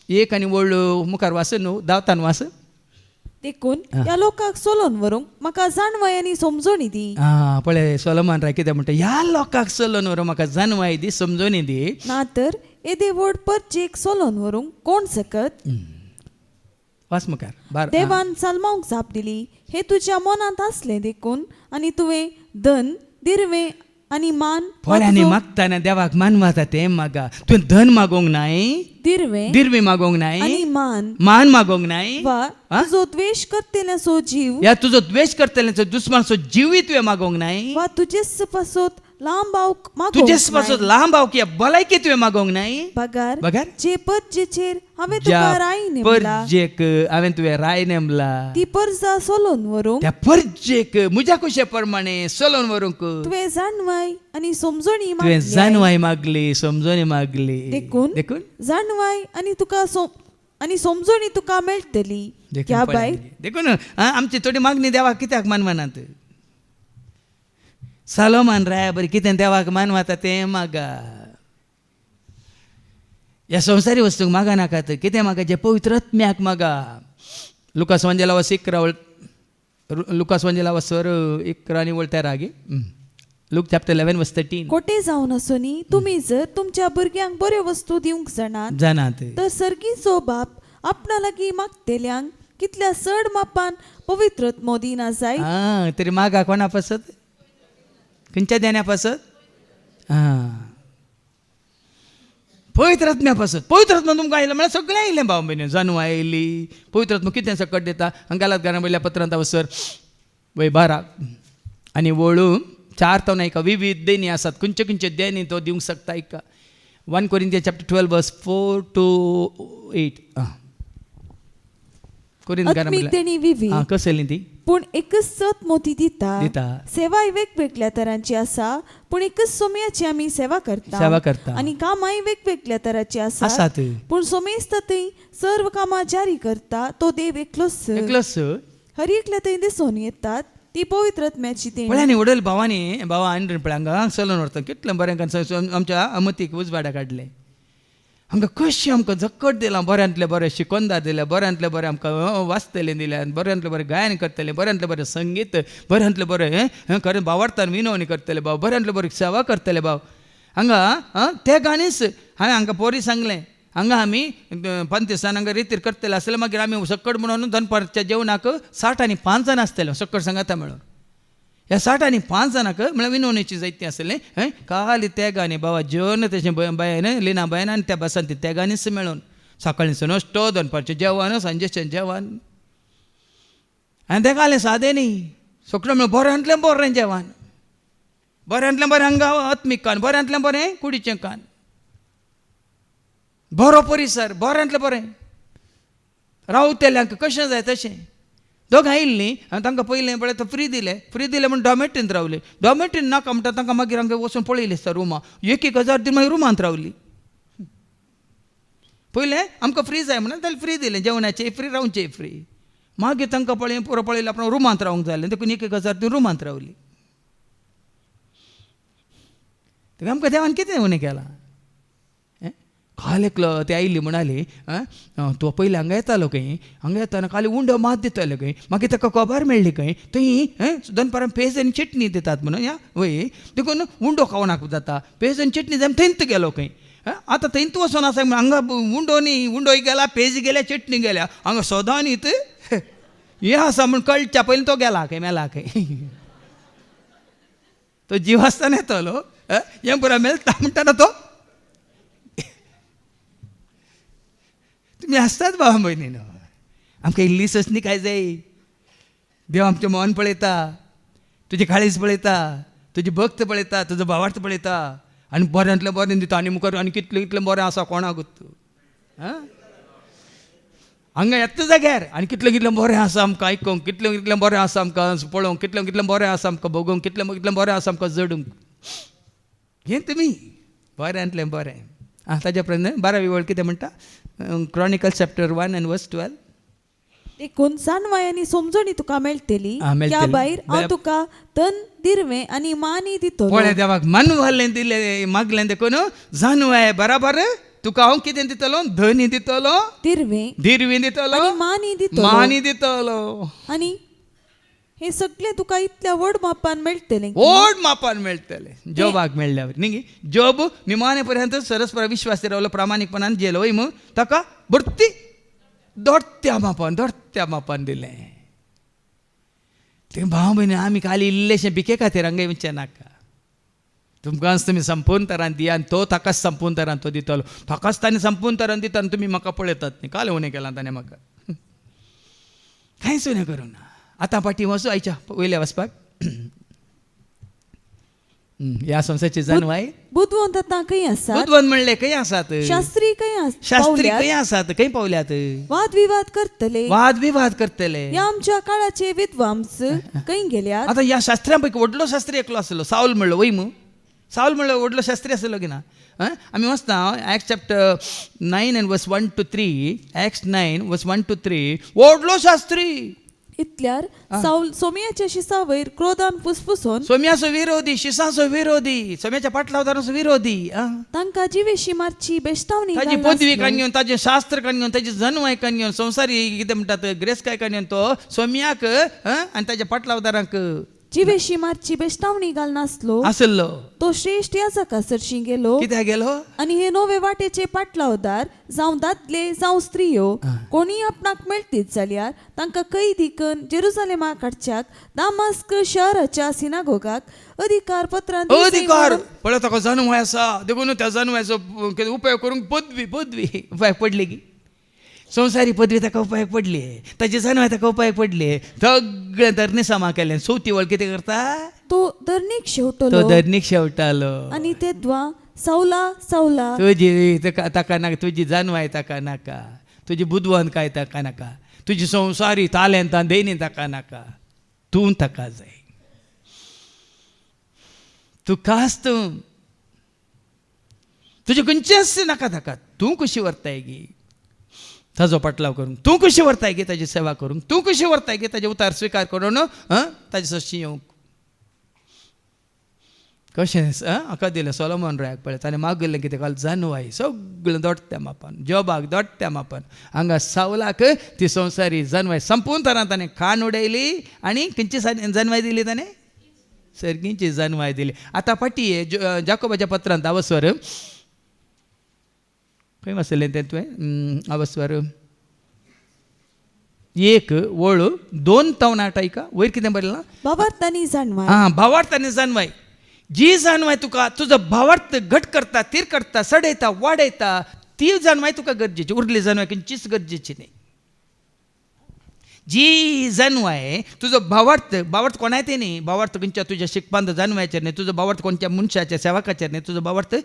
1 आनी व्हडलो मुखार वास 9 धांवतान वास. देखून ह्या लोकांक सोलोन व्हरूंक म्हाका जाणवाय आनी समजोणी दी. पळय सोलोमन राय कितें म्हणटा, ह्या लोकांक सोलोन व्हरूंक म्हाका जाणवाय दी समजोणी दी. ना तर येदे व्हड परचेक सोलोन व्हरूंक कोण सकत. वाच मुखार बार देवान सालमांक जाप दिली, हे तुझ्या मनात असले देखून आणि तुवें धन दिरवे आणि मान पोळ्यांनी मागताना देवाक मान माता ते मागा तुवें धन मागोंक नाय, दिरवे दिरवी मागोंक नाय, आणि मान मान मागोंक नाय, वा तुझो द्वेष करतेल्याचो जीव या तुझो द्वेष करतल्याचो दुश्मनाचो जीवय तुवें मागोंक नाय, वा तुझेच पासोत लांब मागोवंक तुजेच पासून लांब हांव की भलायकी तुवें मागोंक नाय. बगार बगार जे परजेचेर हांवें तुका राय नेमला परजेक हांवें तुवें राय नेमला ती परजा सोलोन व्हरूंक त्या परजेक म्हज्या कुशे प्रमाणे सोलोवन व्हरूंक तुवें जाणवाय आणि समजणी तुवें मागली जाणवाय मागली समजणी मागली देखून देखून जाणवाय आणि तुका आणि समजणी तुका मेळटली त्या भायर देखून आमची थोडी मागणी देवाक कित्याक मानवनात. सालोमान राया बरी कितें देवाक मानवाता तें मागा. ह्या संवसारी वस्तूक मागा नाकात कितें मागा जे पवित्र आत्म्याक मागा. लुकास वांजेला वस 11 लुकास वांजेला वसर 11 आनी वळत्या रागे लूक चॅप्टर 11 वर्स 13 कोटे जावन आसुनी तुम्ही जर तुमच्या भुरग्यांक बऱ्यो वस्तू दिवंक जाणात तर सर्गीचो बाप आपणा लागीं मागतेल्यांक कितल्या चड मापान पवित्र आत्मो दिना जाय. तरी मागा कोणा पासत खंयच्या देण्या पासत पवित्र आत्म्या पासत. पवित्र आत्मा तुमकां आयलो म्हळ्यार सगळें आयलें भाव भयणी जानू आयली. पवित्र आत्मा कितें सकट दिता हांगालात घरा वयल्या पत्रांत वसर वय 12 आनी वळू 4 तो एका विविध देणी आसात खंयचे खंयचे देणी तो दिवंक शकता. एका 1 Corinthians chapter 12 verse 4 to 8 आत्मीक देणी विविध कसली ती पूण एकच आत्मोती दिता. सेवाय वेगवेगळ्या तरांची आसा पूण एकच सोम्याची आमी सेवा करता आनी कामाय वेगवेगळ्या तरांची आसात पूण सोमेस्त थंय सर्व कामां जारी करता तो देव एकलोच हर एकल्या थंय दिसून येतात ती पवित्र आत्म्याची देण. पळय उडल भावानी भावा आनी पळय हांगा चलोन व्हरता कितलें बरें आमच्या अमतीक उजवाडा काडले. आमकां कशें आमकां जक्कट दिलां बऱ्यांतलें बरें शिकोंदा दिलें बऱ्यांतलें बरें आमकां वाचतलें दिलें बऱ्यांतलें बरें गायन करतलें बऱ्यांतलें बरें संगीत बऱ्यांतलें बरें खरें भावार्थान विनवणी करतले भाव बऱ्यांतलें बरें सेवा करतले भाव. हांगा ते गाणीच हांवें हांकां पोरी सांगलें हांगा आमी पंतिस्तान हांगा रितीर करतले आसले मागीर आमी सक्कड म्हणून दनपारच्या जेवणाक 60 आनी 5 जाणां आसतले सक्कड सांगाता मेळून. ह्या 60 आनी 5 जाणांक म्हळ्यार विनवणेची जायती आसलें काली ते गाणी बाबा जेवण तशें बायन लिना बायन आनी त्या बसान ती ते गाणीच मेळून सकाळींचो नाश्तो दनपारचें जेवण सांजेचें जेवण आनी तेका जालें सादें न्ही सकाळ म्हळ्यार बऱ्यांतलें बरें जेवण बऱ्यांतलें बरें हांगा आत्मीक कान बऱ्यांतलें बरें कुडीचें कान बरो परिसर बऱ्यांतलें बरें रावतेल्यांक कशें जाय तशें. दोगां आयिल्लीं आनी तांकां पयलें पळय तो फ्री दिलें म्हूण डॉमेट्रींत रावलीं. डॉमेट्रीन नाका म्हणटा तांकां मागीर हांगा वचून पळयलीं आसता रुमां 1,000 दिवन मागीर रुमांत रावलीं. पयलें आमकां फ्री जाय म्हणून जाल्यार फ्री दिलें जेवणाचें फ्री रावचें फ्री. मागीर तांकां पुरो पळयलें आपण रुमांत रावंक जालें देखून 1,000 दिवन रुमांत रावलीं. आमकां देवान कितें उणें केलां खाल एकलो ते आयिल्ली म्हणाली तो पयलीं हांगा येतालो खंय हांगा येताना खाली उंडो मात दितालो खंय मागीर ताका खबर मेळ्ळी खंय थंय दनपारां पेज आनी चटणी दितात म्हणून या वय देखून उंडो खावनाक जाता पेज आनी चटणी जाय थंयत गेलो खंय आतां थंयत वचून आसा हांगा उंडो न्ही उंडोय गेला पेज गेल्या चटणी गेल्या हांगा सोदां न्हीत हें आसा म्हूण कळच्या पयलीं तो गेला खंय मेला खंय तो जीव आसतना येतलो हें पुरो मेलता म्हणटाना तो तुमी आसतात भावा भयणीनो आमकां इल्ली ससणी काय जाय. देव आमचें मन पळयता तुजें काळीज पळयता तुजी भक्त पळयता तुजो भावार्थ पळयता आनी बऱ्यांतलें बरें दिता आनी मुखार आनी कितलें कितलें बरें आसा कोणाक तूं हांगा येता जाग्यार आनी कितलें कितलें बरें आसा आमकां आयकूंक कितलें कितलें बरें आसा आमकां पळोवंक कितलें कितलें बरें आसा आमकां भोगूंक कितलें कितलें बरें आसा आमकां जडूंक हें तुमी बऱ्यांतलें बरें. ताच्या प्रमाणे 12वी वळ कितें म्हणटा Chronicles chapter 1 and verse 12 देखून जाणवाय आनी समजणी तुका मेळटली त्या भायर हांव तुका धन दिरवें आनी मानी दितलो. पळय देवाक मान व्हरलें दिलें मागलें देखून जाणवाय बराबर तुका हांव कितें दितलो धनी दितलो दिरवें दितलो मानी दितलो आनी हे सगळें तुका इतल्या व्हड मापान मेळटलें व्हड मापान मेळटलें. जॉबाक मेळ्ळ्यावर न्ही जॉब निमाणे पर्यंत सरस्पर विश्वास रावलो प्रामाणीकपणान जेलो मग ताका भरती दोडत्या मापान दिलें. ते भाव भयणी आमी खाली इल्लेशें पिके खातीर हांगा येवचें नाका. तुमकांच तुमी संपूर्ण तरान दिया आनी तो ताकाच संपूर्ण तरान तो दितलो. ताकाच ताणें संपूर्ण तरान दिता आनी तुमी म्हाका पळयतात न्ही. काल उणें केलां ताणें म्हाका. कांयच उणें करूं ना. आतां फाटीं वचूं आयच्या वयल्या वचपाक. ह्या संवसाराची जानवाय बुधवंत आतां खंय आसात? बुधवंत म्हणले खंय आसात? शास्त्री शास्त्री खंय आसात? खंय पावल्यात? वादविवाद करतले. वादविवाद करतले. ह्या आमच्या काळाचे विद्वांस खंय गेल्यात? आतां ह्या शास्त्र्यां पैकी व्हडलो शास्त्री एकलो आसलो, साऊल म्हणलो. वय मू साऊल म्हणलो व्हडलो शास्त्री आसलो की ना. आमी वचता Acts chapter 9 and verse 1 to 3. Acts 9 verse 1 to 3. व्हडलो शास्त्री. इतल्यार साऊल सोमयाच्या शिसा वयर क्रोधान फुसफुसोन सोम्याचो विरोधी, शिसाचो विरोधी, सोम्याच्या पाटलावदाराचो विरोधी. तांकां जिवेशी मारची बेश्टावणी ताजी पदवी काडून, ताजें शास्त्र काडून, ताजी जन्मय काडून, संवसारी कितें म्हणटात ग्रेस्काय काडून तो सोम्याक आनी ताज्या पाटलावदारांक जिवेशी मारची बेश्टावणी घालनासलो आसलो. तो श्रेष्ठ याजका सरशी गेलो. कित्याक गेलो? आनी हे नवे वाटेचे पाटलावदार जावं दादले जावं स्त्रियो कोणी आपणाक मेळटीत जाल्यार तांकां कैदी करून जेरुसलेमा काडच्याक दामास्क शहराच्या सिनागोगाक अधिकार पत्रान अधिकार पळय ताका जन्मय आसा देखून त्या जन्माचो उपयोग करूंक पदवी उपयोग पडली की संवसारी पदवी ताका उपयोग पडली. ताची जन्माय ताका उपयोग पडली. सगळें धर्निसामा केलें. चवथी वळ कितें करता? तो धर्नीक शेवटलो. तो धर्नीक शेवटालो. आनी तेद्वा सावला सावला तुजी ताका नाका, तुजी जन्माय ताका नाका, तुजी बुधवंत काय ताका नाका, तुजी संवसारी तालेंतां देणी ताका नाका, तूं ताका जाय. तूं कास तूं तुजें खंयचेंच नाका ताका. तूं कशी व्हरताय गी ताजो पाटलाव करूंक, तूं कशी व्हरताय गे ताजी सेवा करूंक, तूं कशी व्हरताय गे ताजे उतार स्विकार करून ताजे सशी येवंक. कशें हाका दिलें सोलोमन रायाक पळय ताणें मागयलें कितें काल जानवाय सगळें दोडत्या मापान, जॉबाक दोडत्या मापान. हांगा सावलाक ती संवसारी जानवाय संपूर्ण तरान ताणें खाण उडयली आनी खंयची जानवाय दिली ताणें? सर्गींची जानवाय दिली. आतां फाटीं जाकोबाच्या पत्रांत आवस्वर खंय वाचलें तें तुवें? आवस्वर 1:2 ऐका. वयर कितें बरयलां? भावार्थांनी जानवाय. भावार्थांनी जानवाय. जी जानवाय तुका तुजो भावार्थ घट करता, तीर करता, सडयता, वाडयता, ती जानवाय तुका गरजेची. उरली जानवाय खंयचीच गरजेची न्ही. जी जानवाय तुजो भावार्थ कोणाय ते न्ही. भावार्थ खंयच्या तुज्या शिकपांत जानवायचेर न्ही, तुजो भावार्थ कोणत्या मनशाच्या सेवकाचेर न्ही, तुजो भावार्थ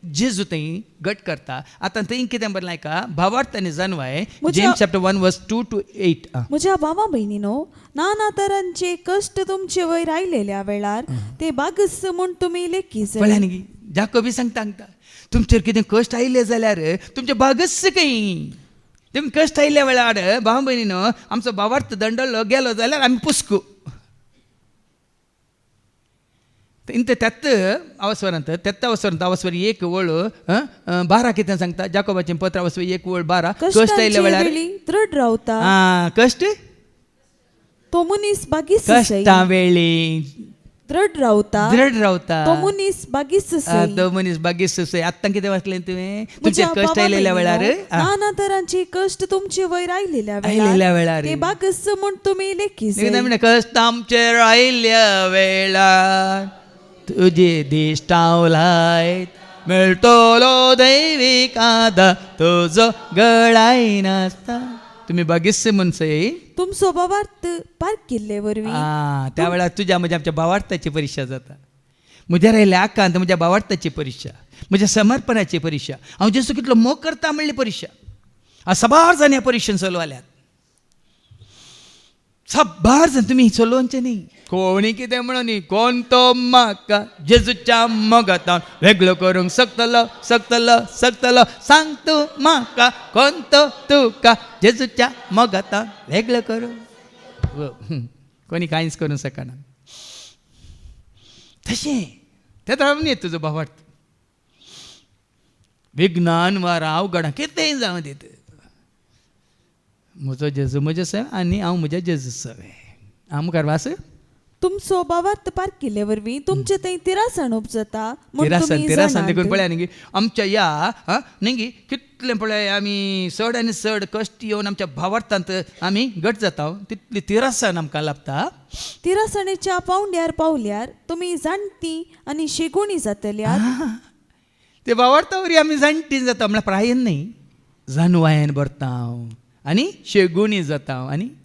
जेजू थंय घट करता. आतां थंय कितें बरयलां का? भावार्थ आनी जानवाय. James chapter 1 verse 2 to 8. म्हज्या भावा बहिणीनो, नाना तरांचे कश्ट तुमचे वयर आयलेल्या वेळार ते बागस म्हूण तुमी लेखी जाय. कळ्ळें न्ही? जाकोबी सांगता तुमचेर कितें कश्ट आयले जाल्यार तुमचे बागस खंय. तुमी कश्ट आयल्या वेळार भाव भयणीनो आमचो भावार्थ दंडलो गेलो जाल्यार आमी पुसकू. इंत तेत्त अवस्वरांत अवस्वर 1:12 कितें सांगता? जाकोबाचें पत्र अवस्वर 1:12. कश्ट आयल्या वेळार दृढ रावता. कश्ट तो मनीस बागीस कश्टा वेळी दृढ रावता. तो मनीस बागीस सय. आत्तां कितें वाचलें तुवें? तुमचे कश्ट आयलेल्या वेळार नाना तरांचे कश्ट तुमचे वयर आयलेल्या वेळार ते बागस म्हूण तुमी लेखी जाय. कश्ट आमचेर आयल्या वेळार तुजे दिश्टावलाय मेळटलो दैवीक आदार तुजो गळाय नासता. तुम्ही बागीस म्हणसय तुमचो भावार्थ पार केल्ले वरवीं त्या वेळार तुज्या म्हणजे आमच्या भावार्थाची परीक्षा जाता. म्हज्या राहिल्या आकांत म्हज्या भावार्थाची परीक्षा, म्हज्या समर्पणाची परीक्षा, हांव जेसू कितलो मोग करता म्हणली परीक्षा. सबार जाण ह्या परीक्षेन चलवाल्यात. सबार जाण तुमी चलोवचे न्ही. कोणी कितें म्हणून न्ही, कोण तो म्हाका जेजूच्या मोगातान वेगळो करूंक सकतलो सांग तूं म्हाका कोण तो तुका जेजूच्या मोगातान वेगळो करूंक. कोणी कांयच करूंक शकना. तशें तें न्ही तुजो भावार्थ. विज्ञान वा अवघड कितेंय जावं दित, म्हजो जेजू म्हजे सय आनी हांव म्हज्या जेजू सय. हांव मुखार वास. तुमचो भावार्थ पार केल्ले वरवीं तुमचे थंय तिरासण जाता. तिरासन देखून पळया न्ही आमच्या ह्या न्ही कितलो जितले पळय आमी चड आनी चड कश्ट येवन आमच्या भावार्थांत आमी घट जाता तितली तिरासन आमकां लाभता. तिरासणेच्या पावंड्यार पावल्यार तुमी जाणटी आनी शेगुणी जातल्यार. ते भावार्था वरी आमी जाणटी जाता म्हळ्यार प्रायन न्ही, जानवायन भरता आनी शेगुणी जाता.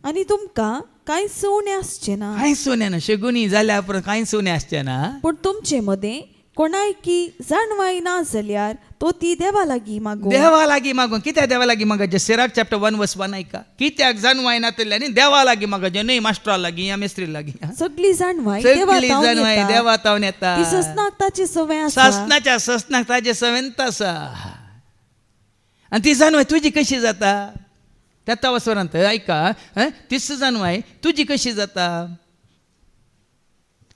आनी तुमकां कांय सोने आसचे ना. कांय सोन्या ना, शेगुणी जाल्या उपरांत कांय सोने आसचे ना. पूण तुमचे मदें कोणायकी जाणवाय ना जाल्यार तो ती देवा लागीं मागो. देवा लागीं मागो. कित्याक देवा लागीं मागो? सिराक चॅप्टर 1:1 ऐका. कित्याक जानवाय ना तल्ल्यानी देवा लागीं मागो, न्हय मास्टरा लागीं या मेस्त्री लागीं. सगळी जाणवाय सगळी जानवाय देवा तावन येता. ती ससनाक ताची संवय आसा. ससनाक ताचे संवेंत आसा. आनी ती जानवाय तुजी कशी जाता? त्या वस्वरांत ऐका, तीच जानवाय तुजी कशी जाता?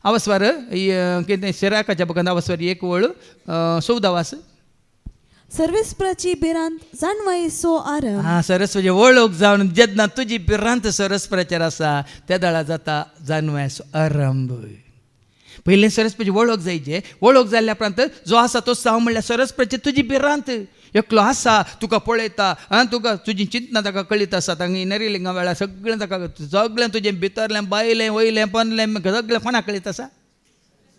अवस्वर कितें सिराकाच्या बुकांत अवस्वर 1:14. सर्वेस्पराची बिरांत जाणवाय सो आरंभ. सरस्वती वळख जावन जेन्ना तुजी बिरांत सरस्वराचेर आसा त्या दाळा जाता जानवायचो आरंभ. पयलें सरस्वती वळख जायचे. वळख जाल्ल्या उपरांत जो आसा तो हांव म्हणल्यार सरस्वती तुजी बिरांत एकलो आसा, तुका पळयता, तुका तुजी चिंतना ताका कळीत आसा. तांकां इनरिलिंगा वेळार सगळें ताका सगळें तुजें भितरलें बायलें वयलें पनलें सगळें कोणाक कळीत आसा?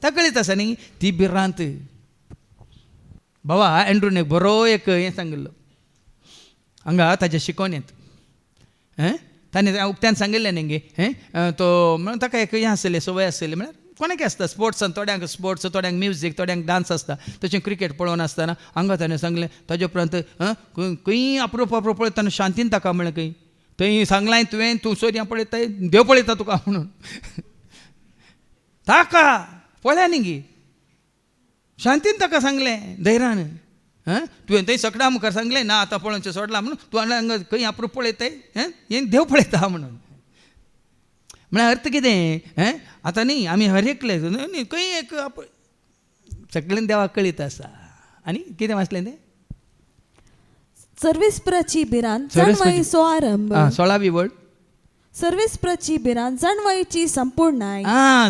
ताका कळीत आसा न्ही. ती बिरांत. बाबा एंड्रून एक बरो एक हें सांगिल्लो हांगा ताच्या शिकोवणेंत. ताणें उक्त्यान सांगिल्लें न्ही तो म्हणून ताका एक हें आसलें संवय आसली म्हळ्यार कोणाक आसता स्पोर्ट्सान, थोड्यांक स्पोर्ट्स, थोड्यांक म्युजीक, थोड्यांक डान्स आसता. तशें क्रिकेट पळोवन आसतना हांगा ताणें सांगलें ताजे उपरांत खंय अप्रूप पळयतना शांतीन ताका म्हणलें खंय थंय सांगलां तुवें तूं चोरयां पळयता देव पळयता तुका म्हणून. ताका पळया न्ही गी शांतीन ताका सांगलें धैर्यान. तुवें थंय सकडा मुखार सांगलें ना आतां पळोवचें सोडलां म्हणून तूं हांगा खंय अप्रूप पळयताय हें देव पळयता म्हणून. म्हळ्यार अर्थ कितें? आतां न्ही आमी हर एकले न्ही खंय एक सगळें देवाक कळीत आसा. आनी कितें वाचलें तें? सर्वेस्पराची बिरांत जाणवाय सो आरंभ. 16वी वड. सर्वेस्पराची बिरांत जाणवायची संपूर्णाय.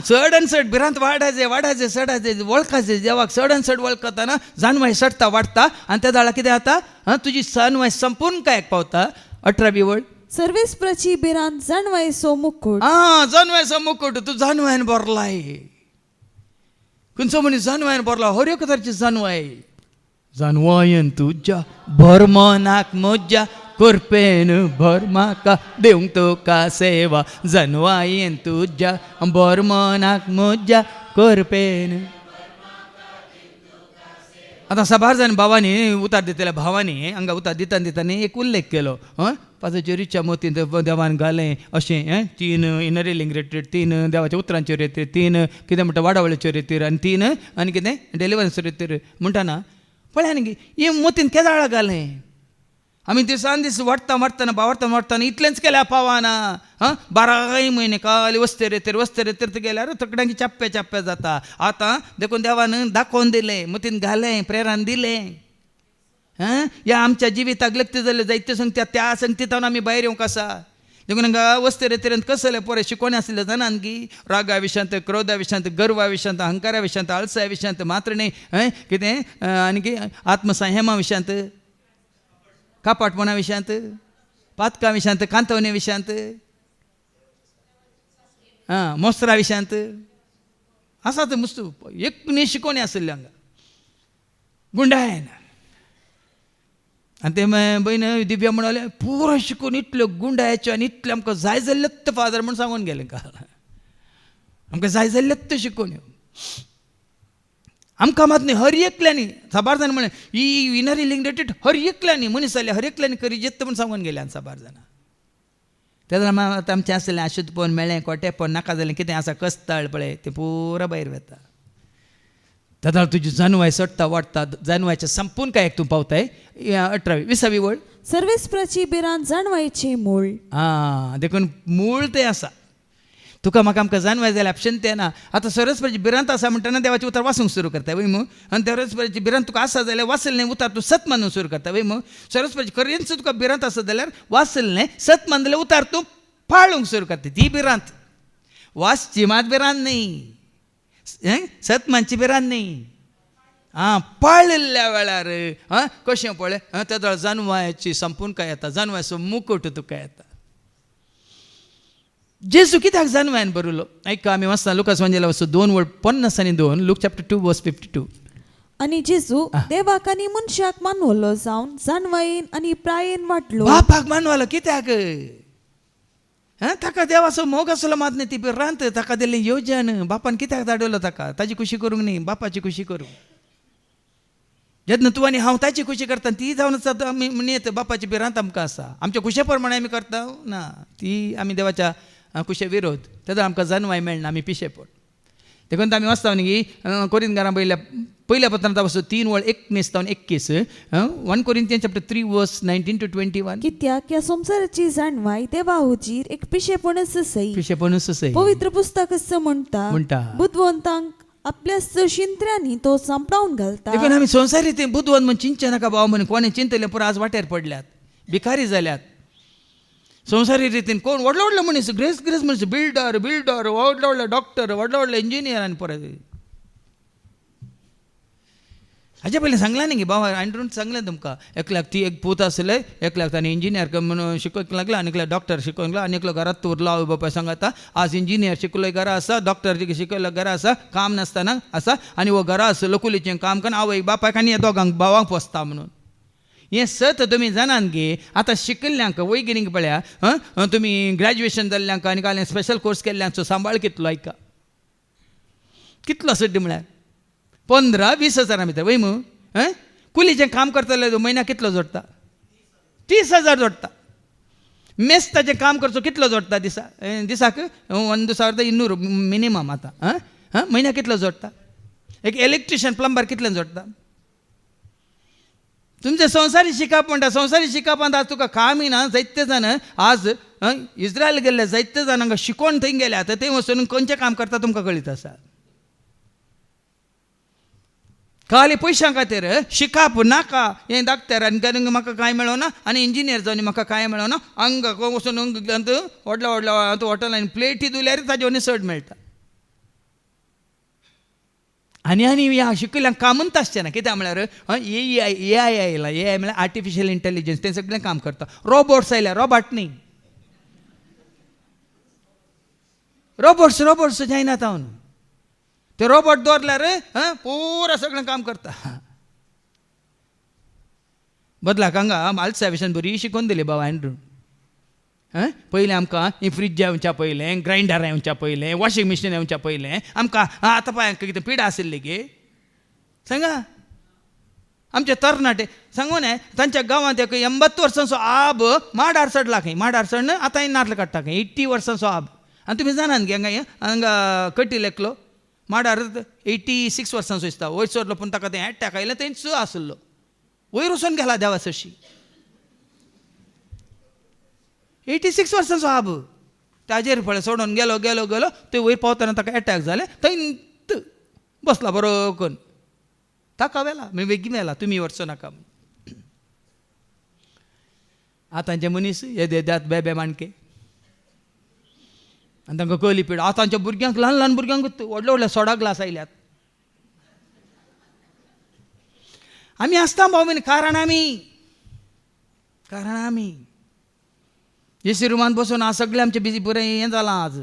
चड आनी चड बिरांत वाडाचे चडाचे वळखाचे देवाक चड आनी चड वळखताना जानवाय सडता वाडटा आनी त्या दाळा कितें जाता तुजी जानवाय संपूर्ण कांयक पावता. 18वी वड. सर्वेस्पराची बिरांत जाणवाय सो मुकुट. जानवाय सो मुकुट. तूं जानवायन भरलाय. खंयचो मनीस जानवायन भरला हर एक तरेची जानवाय. जानवायन तुज्या भर मनाक म्हज्या करपेन भर म्हाका देवंक तुका सेवा. जानवायन तुज्या भर मनाक म्हज्या करपेन. आतां साबार जाण भावांनी उतार दितल्या भावांनी हांगा उतार दितानी एक उल्लेख केलो. पांचाच्या रिच्या मोतीन देवान घालें अशें 3 इनरिलिंग रिट्रीट, 3 देवाच्या उतरांच्यो रितीर, 3 कितें म्हणटा वाडावळ्याच्यो रितीर आनी 3 आनी कितें डेलिव्हरन्स रितीर म्हणटाना पळया न्ही ही मोतीन केदाळा घालें. आमी दिसान दीस वाडटाना भावार्थान इतलेंच केल्या पावाना. 12 म्हयने काल वस्ते रेतीर गेल्यार तकड्यांक चाप्पे जाता. आतां देखून देवान दाखोवन दिलें, मोतीन घालें, प्रेरान दिलें. ह्या आमच्या जिविताक लक्ती जाल्यो जायत्यो संगत्या त्या संगतींतावन आमी भायर येवंक आसा. देखून हांगा वस्ते रेतीरांत कसले पळय शिकोवणे आसले जाणान की रागा विशांत, क्रोधा विशांत, गर्वा विशांत, अहंकारा विशांत, आळसाय विशांत, मात्रणे कितें आनी की आत्मसंयमा विशांत, कापाटपणा विशांत, पातकां विशांत, कांतवणे विशांत, मोस्त्रा विशांत आसा ते मस्त एक न्ही शिकोवणे आसले हांगा गुंडायन. आनी ते बहीण दिव्या म्हणाले पुरो शिकून इतल्यो गुंडायच्यो आनी इतले आमकां जाय जाल्लेत फादर म्हूण सांगून गेले काल. आमकां जाय जाल्लेत शिकून आमकां मात न्ही हर एकल्यांनी साबार जाण म्हळें ही इनरिलिंग रिट्रीट हर एकल्यांनी मनीस जाले हर एकल्यांनी करी जेत्त म्हूण सांगून गेले साबार जाणां. त्या आतां आमचें आसलें अशुद्धपण मेळ्ळें कोटेपण नाका जालें कितें आसा कस्ताळ पळय तें पुरो भायर वता. दादा तुजी जानवाय सडटा वाडटा जानवायच्या संपूर्ण कांयक तूं पावताय. 18वी 20वी वड. सर्वेस्पराची बिरांत जाणवायचें मूळ. देखून मूळ तें आसा. तुका म्हाका आमकां जानवाय जाल्यार ऑप्शन तें ना. आतां सरस्वतीची बिरांत आसा म्हणटना देवाचें उतर वाचूंक सुरू करता वय मू. आनी सरस्वतीची बिरांत तुका आसा जाल्यार वाचलें उतर तूं सत मानूंक सुरू करता वय मू. सरस्वतीची खरेंच तुका बिरांत आसा जाल्यार वाचलें सत मानलें उतर तूं पाळूंक सुरू करता. ती बिरांत वाचची मात बिरांत न्ही, सत मानची बिरांत न्ही. पाळिल्ल्या वेळार कशें पळय तेदोळ जानवायाची संपून काय येता जानवायाचो मुकुट तुका येता. जेजू कित्याक जानवायान बरयलो ऐका आमी वाचता लुकास वांजेला वचून 2:50 लूक चॅप्टर 2:52. आणि जेजू देवाक आनी मनशाक मानवलो जावन जानवायेन आनी प्रायेन वाटलो. बापाक मानवालो कित्याक ताका देवाचो मोग आसलो मात न्ही ती रांत ताका दिल्लें येवजन बापान कित्याक धाडवलो ताका ताजी खुशी करूंक न्ही बापाची खुशी करूंक. जेन्ना तूं आनी हांव ताची खुशी करता ती जावन आमी म्हणत बापाची भिरांत आमकां आसा आमच्या खुशे प्रमाणे आमी करता ना ती आमी देवाच्या खुशे विरोध तेदो आमकां जानवाय मेळना आमी पिशे पड. देखून आमी वाचता न्ही की कोरिंथकारां पयल्या पत्रांत वचून 3:19-21 1 Corinthians chapter 3:19-21. कित्याक ह्या संवसाराची जाणवाय देवा हुजीर एक पिशेपणच सई. पिशेपणूच सई. पवित्र पुस्तक असं म्हणटा बुद्धवंतांक आपल्या शिंत्र्यांनी तो सांपडावन घालता. देखून आमी संवसारी ते बुद्धवंत म्हण चिंतचे नाका भाव म्हण कोणें चिंतले पूण आज वाट्यार पडल्यात भिकारी जाल्यात. संवसारी रितीन कोण व्हडलो व्हडलो मनीस ग्रेस मनीस बिल्डर व्हडलो व्हडलो डॉक्टर व्हडलो व्हडलो इंजिनियर आनी परत हाजे पयलीं सांगलां न्ही बाबा आंड्रून सांगलें तुमकां एकल्याक ती एक पूत आसले एकल्याक ताणें इंजिनियर म्हणून शिकोवंक लागला आनी एकल्याक डॉक्टर शिकोवंक लागला आनी एकलो घरांत उरलो आवय बापाय सांगता आज इंजिनियर शिकलोय घरा आसा डॉक्टर शिकयलो घरा आसा काम नासतना आसा आनी हो घरा आसलो कुलीचें काम करून आवय बापायक आनी हे दोगांक भावांक पोसता म्हणून. हें सत तुमी जाणान गे आतां शिकिल्ल्यांक वैगिनीक पळया तुमी ग्रॅज्युएशन जाल्ल्यांक आनी काय स्पेशल कोर्स केल्ल्यांचो सांबाळ कितलो ऐका कितलो सड्डी म्हळ्यार 15-20 हजारां भितर वय मू कुलीचें काम करतले म्हयन्याक कितलो जोडटा 30,000 जोडटा. मेस्ताचें काम करचो कितलो जोडटा दिसाक 1,200 मिनिमम आतां म्हयन्याक कितलो जोडटा. एक इलेक्ट्रिशियन प्लंबर कितल्यान जोडटा. तुमचे संवसारी शिकप म्हणटा संवसारी शिकपांत आज तुका कामी ना जायते जाण आज इस्रायल गेल्ले जायते जाण हांगा शिकोवन थंय गेले आतां थंय वचून खंयचें काम करता तुमकां कळीत आसा. खाली पयशां खातीर शिकप नाका हें धाकट्यार आनी म्हाका कांय मेळोना आनी इंजिनियर जावन म्हाका कांय मेळोना हांगा वचून व्हडल्या व्हडल्या हॉटेलांनी प्लेटी दिल्यार ताजे वनी चड मेळटा. आनी ह्या शिकयल्यांक कामूच आसचें ना कित्याक म्हळ्यार ए आय आयला ए आय म्हळ्यार आर्टिफिशियल इंटेलिजन्स तें सगळें काम करता. रोबोट्स आयल्या रोबोट न्ही रोबोट्स जायना तावन ते रोबोट दवरल्यार पुरा सगळें काम करता. बदलाक हांगा आल्साविशान बरी शिकोवन दिली बाबा एंड्रू. पयलीं आमकां ही फ्रीज येवच्या पयलें ग्रायंडर येवच्या पयलें वॉशिंग मशीन येवच्या पयलें आमकां आतां पळय कितें पिडा आशिल्ली गे सांगा आमचे तरणाटे सांगू न्हय तांच्या गांवांत एक 80 वर्सांचो आब माडार चडला खंय माडार चडन आतां नातलां काडटा खंय 80 वर्सांचो आब. आनी तुमी जाणात गे हांगा कटील एकलो माडार 86 वर्सांचो दिसता वयर सरलो पूण ताका तें एटॅक आयलें थंयच आसलो वयर वचून गेला देवा सशी 86 वर्सांचो आब ताजेर पळय सोडून गेलो गेलो गेलो ते वयर पावतना ताका एटॅक जालें थंय बसला बरो करून ताका वेला बेगीन येला तुमी व्हरचो नाका. आतांचे मनीस हे देतात बेबे माणके आनी तांकां कळली पीड आतांच्या भुरग्यांक ल्हान ल्हान भुरग्यांक व्हडले व्हडले सोडा ग्लास आयल्यात. आमी आसता भाव कारण आमी एसी रुमान बसून आज सगळें आमचें बिजी बरें हें जालां. आज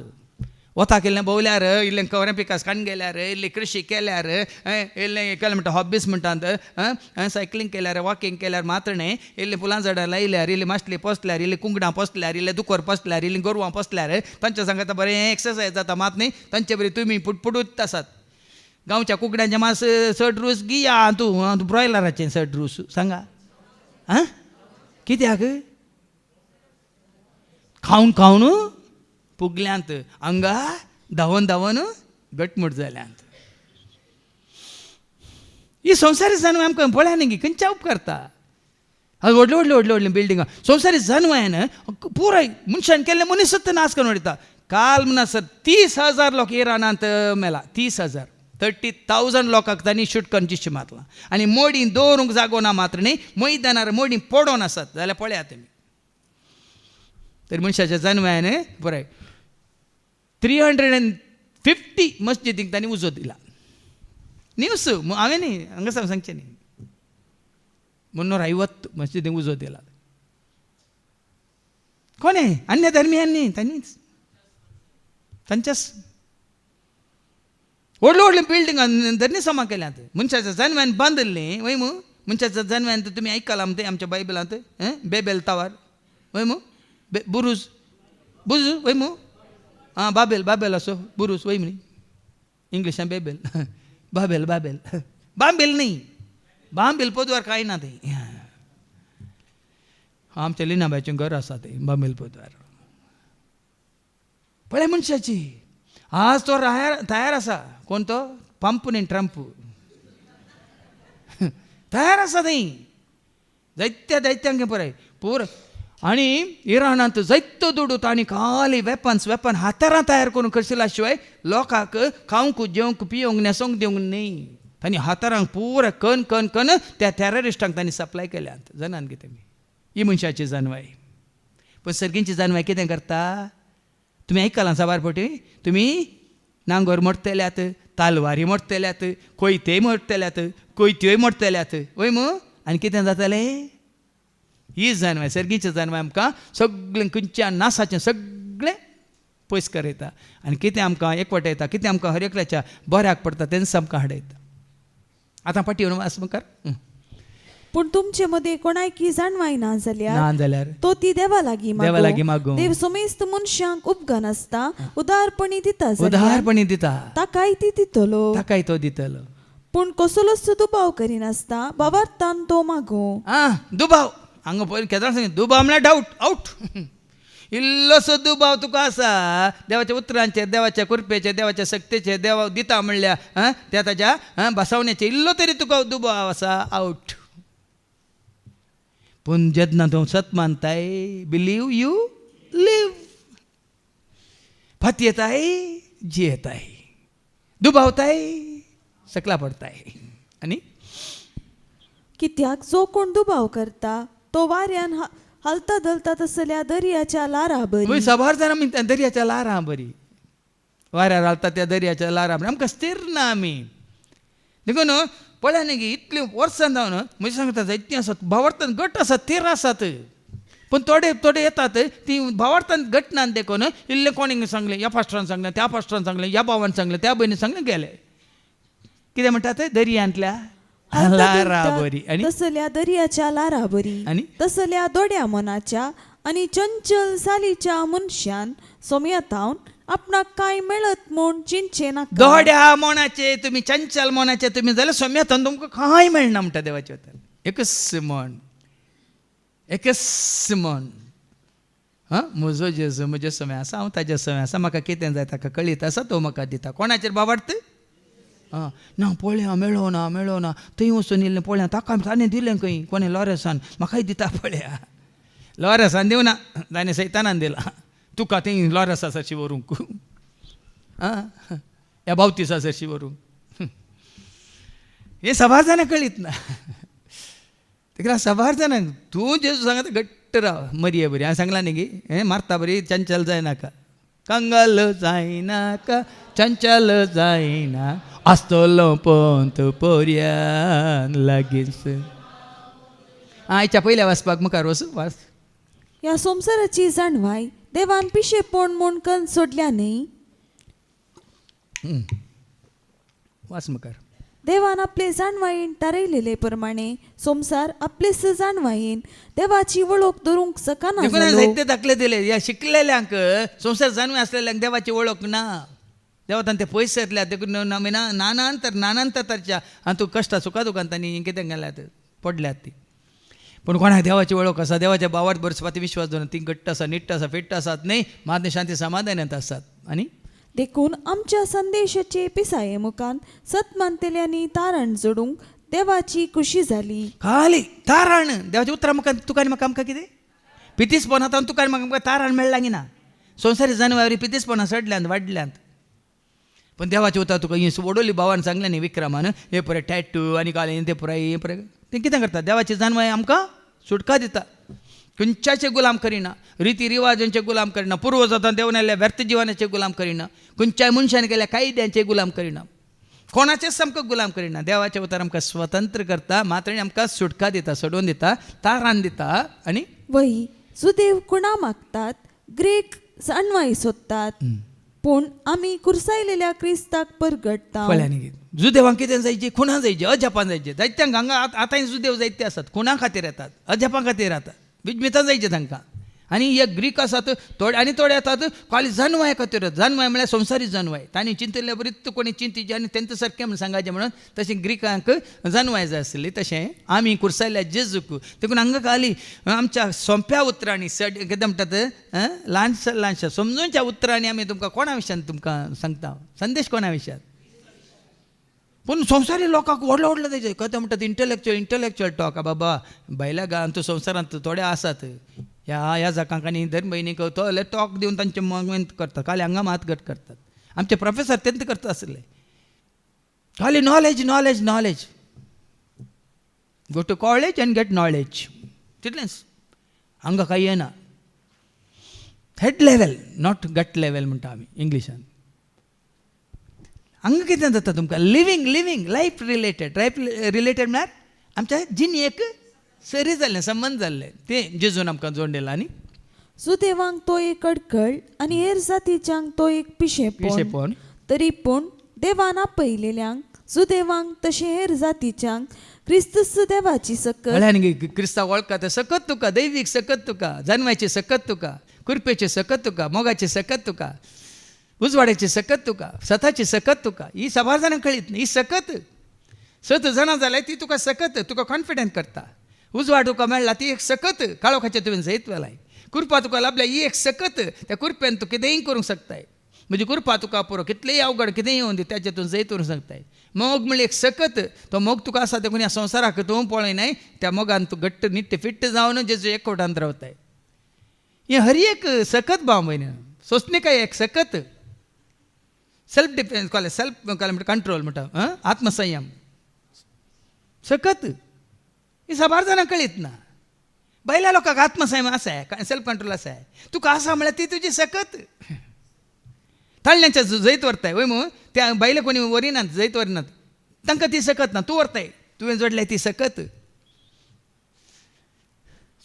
वता केल्लें भोंवल्यार इल्लें कवरें पिकास काडून गेल्यार इल्ली कृशी केल्यार इल्लें केलें म्हणटा हॉबीज म्हणटात सायकलींग केल्यार वॉकिंग केल्यार मातणें इल्लीं फुलां झाडां लायल्यार इल्लीं माश्टली पोसल्यार इल्लीं कुंकडां पोसल्यार इल्लें दुकर पोसल्यार इल्लीं गोरवां पोसल्यार तांच्या सांगात बरें एक्सरसायज जाता मात न्ही तांचे बरें तुमी पुडपुडूत आसात. गांवच्या कुकड्यांचें मास चड रूस गिया तूं ब्रॉयलराचें चड रूस सांगा कित्याक खावन खावन पुगल्यांत हांगा धांवन धांवन घटमूट जाल्यांत. ही संवसारी जानवां आमकां पळया न्ही खंयच्या उपकारता. व्हडल्यो व्हडल्यो व्हडल्यो व्हडल्यो बिल्डिंगां संवसारी जानवान पुराय मनशान केल्ले मनीसच नाश करून उडयता. काल म्हणसर 30,000 लोक इराणांत मेला 30,000 30,000 लोकांक तांणी शूट करून जिश्ट मारलां आनी मोडी दवरूंक जागो ना मात्र न्ही मैदानार मोडी पडोवन आसात जाल्यार पळयात तुमी. तर मनशाच्या जानवान पुराय 350 मस्जिदीक तांणी उजो दिला. ನ್ಯೂಸ್ ಅವೇನಿ ಹಂಗ ಸಂಚನೆ 350 ಮಸ್ಜಿದ್ ಉಜೋದಿಲ್ಲ कोणे अन्य धर्मियांनी त्यांनीच त्यांच्याच ओढलं बिल्डिंग धरणी समा केल्यात मुंच्याच्या जन्म्यान बांधले वय मग मुंच्याच्या जन्म्यान तुम्ही ऐकाल आमते आमच्या बायबलांत बेबेल तावार वय मग बुरुज बुजू वय मग हां बाबेल असो बुरुज वय म्हणे इंग्लिशान बेबेल बाबेल बांबेल नाही बांबेल पोदवार काय ना ते आमच्या लिनाबाईचे घर असा ते बांबेल पोदवार पळय मनशाची आज तो तयार असा कोणतो पंप नाही ट्रम्प तयार असा नाही दैत्यांगे पळय पूर आणि इराणात जैत्य दुडूत आणि खाली वेपन हातारा तयार करून करशिला शिवाय लोकांक खावंक जेवंक पियोंक नेसोंक दिवंक नाही तांणी हातारांक पुरा कण कण कण त्या टॅररिस्टांक तांणी सप्लाय केल्यात जाणान कितें ही मनशाची जानवाय पण सर्गींची जानवाय कितें करता तुम्ही ऐकालां साबार पोटी तुम्ही नांगोर मोडटल्यात तालवारी मोडटल्यात कोयते मोडटल्यात कोयत्योय मोडटल्यात वय मग आनी कितें जातलें ही जानवाय सर्गीची जानवाय आमकां सगळें खंयच्या नासाचें सगळें पयस करयता आनी कितें आमकां एकवटायता कितें आमकां हर एकल्याच्या बऱ्याक पडटा तेंच आमकां हाडयता आतां पाटी येवन वास मुखार पण तुमचे मध्ये कोणायकी जाणवाय ना जाल्यार तो ती देवा लागीं मागो देव समेस्त मनशांक उपगन आसता उदारपणी दिता ताकाय ती दितलो ताकाय तो दितलो पूण कसलोच दुबाव करिनासता बाबार्थान तो मागो दुबाव हांगा पयलीं केदार सांग दुबाव म्हळ्यार डावट आउट इल्लोसो दुबाव तुका आसा देवाच्या उतरांचेर देवाच्या कृपेचेर देवाच्या सक्तेचेर देव दिता म्हणल्या त्या ताच्या बसवण्याचे इल्लो तरी तुका दुबाव आसा आउट पूण जेन्ना तूं सत मानताय बिलीव यू लिव फात येताय जियेताय दुबावताय सकला पडताय आनी कित्याक जो कोण दुबाव करता तो वाऱ्यान हलता धलता तसल्या दर्याच्या लारा बरी सभार जाणां म्हणटा दर्याच्या लारां बरी वाऱ्यार हालता त्या दर्याच्या लारां बरी आमकां स्थिर ना आमी देखून पळय न्ही गे इतले वर्सां जावन म्हणजे सांगता जायतीं आसात भावार्थान गट आसात तेर आसात पण थोडे येतात ती भावार्थान गट ना देखून इल्ले कोणी सांगलें ह्या पास्टरान सांगलें त्या पास्टरान सांगलें ह्या भावान सांगलें त्या भयणीन सांगलें गेले कितें म्हणटात दर्यांतल्या लारा बरी आनी तसल्या दर्याच्या लारा बरी आनी तसल्या दोड्या मनाच्या आणि चंचल सालीच्या मनशान सोम्यतावन आपणाक काय मेळत म्हूण चिंचे नाका दोड्या मोनाचे तुम्ही चंचल मोनाचे तुम्ही जाल्यार सोम्यतान तुमकां कांय मेळना म्हणटा देवाचे वचन एकच मन म्हजो जेजू म्हजे समय आसा हांव ताजे समय आसा म्हाका कितें जाय ताका कळीत आसा तो म्हाका दिता कोणाचेर बाबार्थ ना पळया मेळो ना थंय वचून येयलें पळया ताका ताणें दिलें खंय कोणें लॉरेसान म्हाकाय दिता पळया लॉरेसान दिवना ताणें सैतानान दिला तुका थंय लॉरेसा सरशी व्हरूंक ह्या बावतिसा सरशी व्हरूंक हे सभार जाणां कळीत ना तेका सभार जाणांक तूं जेजू सांगता घट्ट राव मरये बरी हांवें सांगलां न्ही गे हें मारता बरी चंचल जायनाका कंगाल जायनाका चंचल जायना आसतलो पंत पर्यान लागींच आयच्या पयल्या वाचपाक मुखार वच वाच ह्या संवसाराची जाणवाय देवान पिशेपण म्हूण कन्न सोडल्या न्ही वाच मुखार देवान आपले जाणवायेन थारयलेले प्रमाणे संवसार आपलेच जाणवायेन देवाची वळख धरूंक सकना जायते दाखले दिले ह्या शिकलेल्यांक संवसार जाणवाय आसलेल्यांक देवाची वळख ना देवान ते पयस येतल्या देखून नानांतरच्या तूं कश्टा सुखा दुखान तांणी कितें गेल्यात पडल्यात ती पूण कोणाक देवाची वळख आसा देवाच्या भावार्थ बरसपाती विश्वास दवरून ती घट्ट आसा निट्ट आसा फिट्ट आसात न्ही मात शांती समाधानांत आसात आनी देखून आमच्या संदेशाचे पिसाये मुखान सत मानतेल्यांनी तारण जोडूंक देवाची खुशी जाली खाली तारण देवाच्या उतरां म्हाका तुका आनी म्हाका आमकां कितें पितीसपणांत तुका आनी म्हाका तारण मेळ्ळां गी ना संवसारी जानवरी पितीसपणां चडल्यांत वाडल्यांत पण देवाचे उतर तुका ही वडोली भावान सांगलें न्ही विक्रमान हे पळय टॅटू आनी घालें ते पुराय हे पळय तें कितें करता देवाची जानवाय आमकां सुटका दिता खंयच्याचे गुलाम करिना रिती रिवाजांचे गुलाम करिना पूर्वजांत देवन आयल्ल्या व्यर्थ जिवनाचे गुलाम करिना खंयच्याय मनशान केल्या कायद्यांचे गुलाम करिना कोणाचेच सामको गुलाम करिना. देवाचे उतार आमकां स्वतंत्र करता, मात्र आमकां सुटका दिता, सोडून दिता, तारण दिता. आनी वही सुदेव कुणा मागतात, ग्रेक जाणवाई सोदतात, पूण आमी कुरसायलेल्या क्रिस्ताक परगडटा. फळ्यांनी जुदेवांक कितें जायचे, खुणां जायचे, अजापां जायचे. जायत्यांक हांगा आतांय जुदेव जायते आसात, खुणां खातीर येतात, अजापां खातीर येतात, विजमितां जायचे तांकां. आनी हे ग्रीक आसात थोडे येतात खाली जानवाय खातीर. जानवाय म्हळ्यार संवसारी जानवाय. तांणी चिंतिल्ले बरीच कोणी चिंतिचे आनी तेंचे सारकें म्हण सांगायचें म्हणून तशें ग्रीकांक जानवाय जाय आसली. तशें आमी कुरसायल्या जेजूक देखून हांगा खाली आमच्या सोंप्या उतरांनी कितें म्हणटात ल्हानशा समजूनच्या उतरांनी आमी तुमकां कोणा विशयान तुमकां सांगता, संदेश कोणा विशयान. पूण संवसारी लोकांक व्हडलो तेजे कथं म्हणटात इंटलेक्च्युअल टॉक. बाबा भायल्या गांवांत संवसारांत थोडे आसात ह्या जाकांक आनी धर्म भयणीक तो टॉक दिवन तांचे मगमेंट करतात, खाली हांगा मात गट करतात. आमचे प्रोफेसर तेंत करता आसले, खाली knowledge go to college and get knowledge, तितलेंच. हांगा कांय येना. Head level not gut level म्हणटा आमी इंग्लिशान. हांगा कितें जाता तुमकां लिव्हींग लायफ रिलेटेड म्हळ्यार आमच्या जिणेक सरी जाल्लें, संबंद जाल्ले ते जेजून आमकां जोडून दिला. आनी सुदेवांक तो एक अडखळ आनी हेर जातीच्यांक तो एक पिशेपण. तरी पूण देवान आपयलेल्यांक सुदेवांक तशें हेर जातीच्यांक क्रिस्तस देवाची सकत. क्रिस्तांव वळखता ते सकत तुका, दैवीक सकत तुका, जानवायची सकत तुका, कुरपेची सकत तुका, मोगाची सकत तुका, उजवाड्याची सकत तुका, सताची सकत तुका. ही 6 जाणांक कळीत न्ही. ही सकत 7 जाणां जाल्यार ती तुका सकत, तुका कॉन्फिडंट करता. उजवाड तुका मेळ्ळा ती एक सकत, काळोखाचें तुवें जैत वेलाय. कुरपा तुका लाभल्या ही एक सकत, त्या कुरप्यान तूं कितेंय करूंक शकताय. म्हणजे कुरपा तुका पुरो कितलेंय अवघड कितेंय येवन दी त्याचेतून जैत करूंक शकताय. मोग म्हणल्यार एक सकत, तो मोग तुका आसा देखून ह्या संवसाराक तूं पळयनाय, त्या मोगान तूं घट्ट निट्ट फिट्ट जावन जेजू एकवटांत रावताय. हें हर एक सकत भाव भयण. सोंसणीकाय एक सकत, सेल्फ डिफेन्स म्हणटा कंट्रोल म्हणटा, आत्मसंयम सकत. ही 6 जाणांक कळीत ना. बैल्या लोकांक आत्मसंयम आसा, सेल्फ कंट्रोल आसा. तुका आसा म्हळ्यार ती तुजी सकत. ताळण्यांच्या जैत व्हरताय वय मग त्या बायले कोणी वरिनात, जैत वरिनात, तांकां ती सकत ना. तूं व्हरताय, तुवें जोडल्याय ती सकत.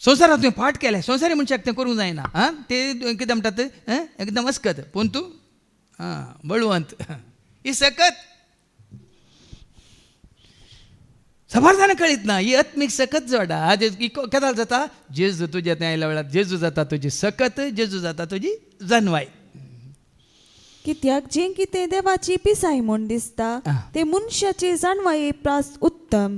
संवसारांत तुवें फाट केल्या, संवसारी मनशाक तें करूंक जायना. ते कितें म्हणटात एकदम अस्कत, पूण तूं बळवंत, ही सकत. 6 जाणां कळीत ना. ही आत्मीक सकत जोडा. केदार जाता जेजू तुज्या थंय आयल्या वेळार जेजू जाता तुजी सकत, जेजू जाता तुजी जानवाय. कित्याक जें कितें देवाची पिसाय म्हूण दिसता ते मनशाचे जाणवाये प्रास उत्तम.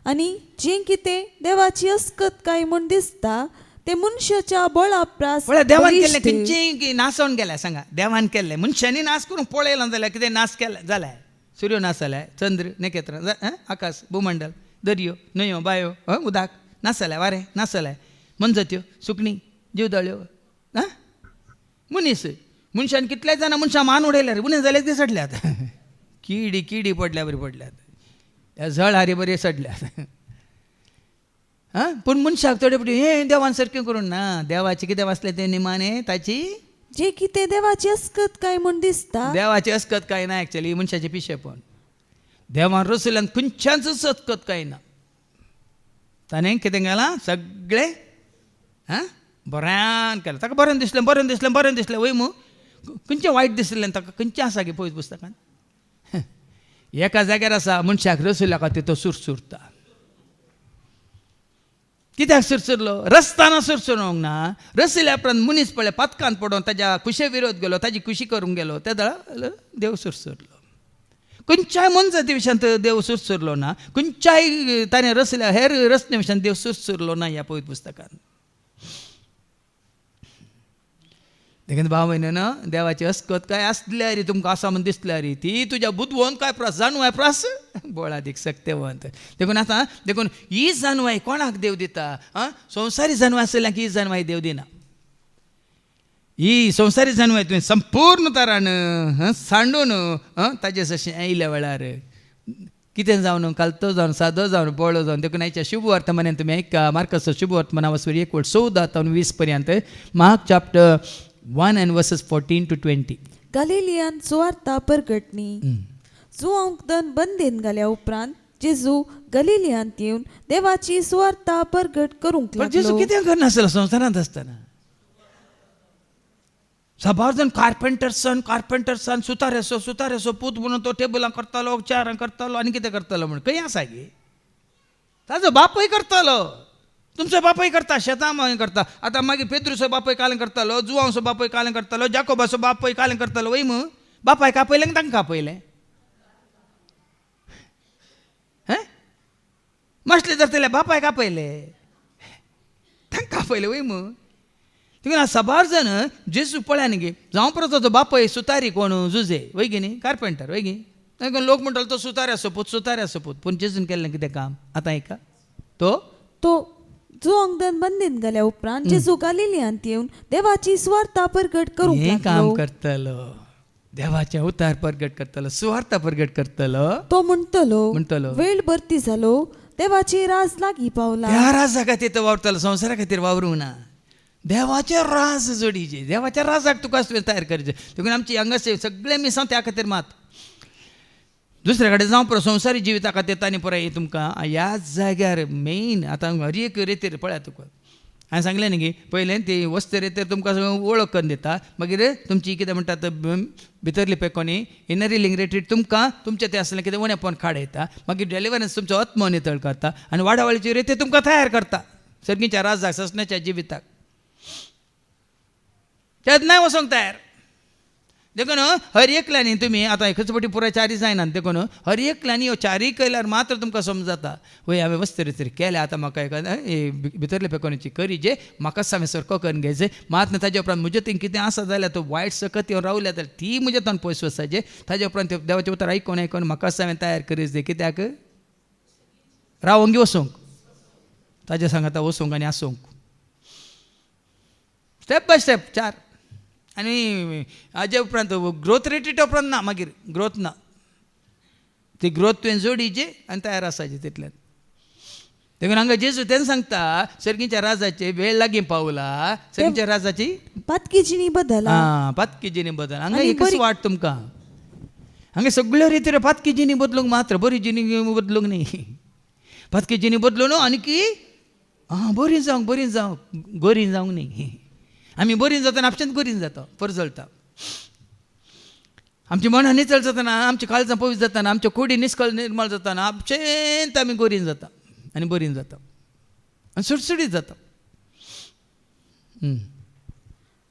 आनी जें कितें देवाची अस्कत काय म्हूण दिसता ते मनशाच्या बळा प्रास. देवान केल्लें खंयचेंय नासोवन गेल्या सांगा. देवान केल्लें मनशांनी नाश करून पळयलां जाल्यार कितें नाश केला जाल्यार सूर्य नाश जाल्यार, चंद्र, नखेत्रां, आकाश, भूमंडल, दर्यो, न्हंयो, बायो, उदक नाश जाल्यार, वारें नाश जाल्यार, मनजत्यो, सुकणीं, जीवदळ्यो, मनशान कितलेय जाणां मनशां मान उडयल्यार उणें जाल्यार ते सडल्यात. किडी पडल्या बरी पडल्यात, झळ हारी बरे सडल्यात. पूण मनशाक थोडे पटी हें देवान सारकें करूं ना. देवाचें कितें वाचलें तें निमाणें ताची जे कितें देवाची अस्कत काय म्हूण दिसता. देवाची अस्कत काय ना. एक्चुअली मनशाचें पिशेपण. देवान रचयल्यान खंयच्याच अस्कत काय ना. ताणें कितें केलां सगळें बऱ्यान केलें. ताका बरें दिसलें वय मू खंयचें वायट दिसलें ताका खंयचें आसा गे पळय पुस्तकांत. एका जाग्यार आसा मनशाक रचयल्या खातीर तो सुरसुरता. कित्याक सुरसुरलो? रस्ताना सुरसुरोंक ना. रचयल्या उपरांत मनीस पळय पातकान पडोवन ताज्या खुशे विरोध गेलो, ताजी खुशी करूंक गेलो, त्या दळा देव सुरसुरलो. खंयच्याय मनजाती विशयांत देव सुरसुरलो ना. खंयच्याय ताणें रचयल्या हेर रचने विशयान देव सुरसुरलो ना ह्या पवित्र पुस्तकांत. देखून भाव भयणीनो, देवाची अस्कत काय आसल्यार तुमकां आसा म्हूण दिसल्यार ती तुज्या बुदवंत काय प्रास, जानवाय प्रास बोळादीक सक्तेवंत. देखून आतां देखून ही जानवाय कोणाक देव दिता? संवसारी जानवाय आसल्यांक ही जानवाय देव दिना. ही संवसारी जानवाय तुवें संपूर्ण तरान सांडून ताजे जशें आयल्या वेळार कितें जावन कालतो जावन सादो जावन बोळो जावन. देखून आयच्या शुभ वर्तमानान तुमी आयका. मार्कस शुभ वर्तमाना वचून 1:14 ते 20 mark chapter 1 and verses 14 to 20. गलिलियान सुवार्ता परगटणी. जुआंक दन बंदेन घाल्या उपरांत जेजू गलिलियांत येवन देवाची सुवार्ता परगट करूंक पण जेजू लागलो. कितें करनासलो संवसारांत आसतना. साबार जाण कार्पेंटर्सान सुतारेसो पूत म्हणून तो टेबलां करतालो, चेअरां करतालो आनी कितें करतालो म्हण खंय आसा गे. ताजो बापूय करतालो, तुमचो बापूय करता, शेतां मागीर करता. आतां मागीर पेद्रूचो बापूय कालें करतालो, जुआंचो बापूय कालें करतालो, जाकोबाचो बापूय कालें करतालो. वय मग बापाय कापयलें तांकां आपयलें. मसले जर तेल्या बापायक आपयले तांकां आपयले. वय मग तिका साबार जाण जेजू पळया न्ही गे. जावं परत तो बापय सुतारी कोण जुजे वय गे न्ही, कार्पेंटर वय गे. लोक म्हणटालो तो सुताऱ्याचो पूत. पूण जेजून केल्लें कितें काम आतां ऐका. तो जुआंक दन बंदेन घाल्या उपरांत जेजू गलिलियांत येवन देवाची सुवार्ता परगट करूंक हें काम लागलो. करतलो, देवाचे अवतार परगट करतलो, सुवार्ता परगट करतलो. तो म्हणटलो वेळ भरती जालो, देवाची राज लागीं पावला. त्या राजा खातीर तो वावरतलो, संवसारा खातीर वावरूंक ना. देवाचे राज जोडीचे, देवाच्या राजाक तुका तयार करचें. देखून आमची हांगासर सगळे मिसां त्या खातीर मात. दुसरे कडेन जावं पळय संवसारी जिविता खातीर तांणी पळय तुमकां ह्या जाग्यार मेन आतां हर एक रेतीर पळया तुका हांवें सांगलें न्ही गे पयलें ती वस्त रेतीर तुमकां वळख करून दिता. मागीर तुमची कितें म्हणटात भितरली पेकोनी इनरी लिंग रेटीर तुमकां तुमचें तें आसलें कितें उणेंपण काडयता. मागीर डेलिव्हरन्स तुमचो आत्मो नितळ करता आनी वाडावळीची रेती तुमकां तयार करता सर्गीच्या राजाक ससण्याच्या जिविताक. त्यात नाही वचोंक तयार. देखून हर एकल्यानी तुमी आतां खचपटी पुराय चारी जायना. देखून हर एकल्यानी ह्यो चारी केल्यार मात्र तुमकां समजता वय हांवें वस्त रेतीर केल्या. आतां म्हाका भितरले पेकोनीची करी जे म्हाका सामेसर करून घ्यायचे. मात ताजे उपरांत म्हजे थंय कितें आसा जाल्यार तो वायट सकत येवन रावल्या जाल्यार ती म्हजे तोंड पयस वचाचे. ताजे उपरांत देवाचें उतर आयकून म्हाका हांवें तयार करीत दे. कित्याक रावोंगी वसूंक ताजे सांगाता वसूंक आनी आसूंक. स्टेप बाय स्टेप 4 आनी हाजे उपरांत ग्रोथ रेटीट उपरांत ना. मागीर ग्रोथ ना, ती ग्रोथ तुवें जोडीची आनी तयार आसाची तितल्यान. देखून हांगा जेजू तेन्ना सांगता सर्गीच्या राजाचे वेळ लागीं पावला. सर्गीच्या राजाची पातकीजीनी बदला. पातकीजीनी बदल. हांगा एकच वाट तुमकां. हांगा सगळ्यो रेतीर पातकीजीनी बदलूंक मात्र, बरी जिनी बदलूंक न्ही. पातकीजीनी बदलून आनी की बरी जावंक गोरी जावंक न्ही. आमी बरी जातना आपशांत गोरीन जाता, परजळटा. आमची मनां नितळ जातना, आमची काळजां पवित्र जातना, आमच्यो कुडी निश्कळ निर्मळ जातना आपशेंत आमी गोरीन जाता आनी बरीन जाता आनी सुटसुटीत जाता.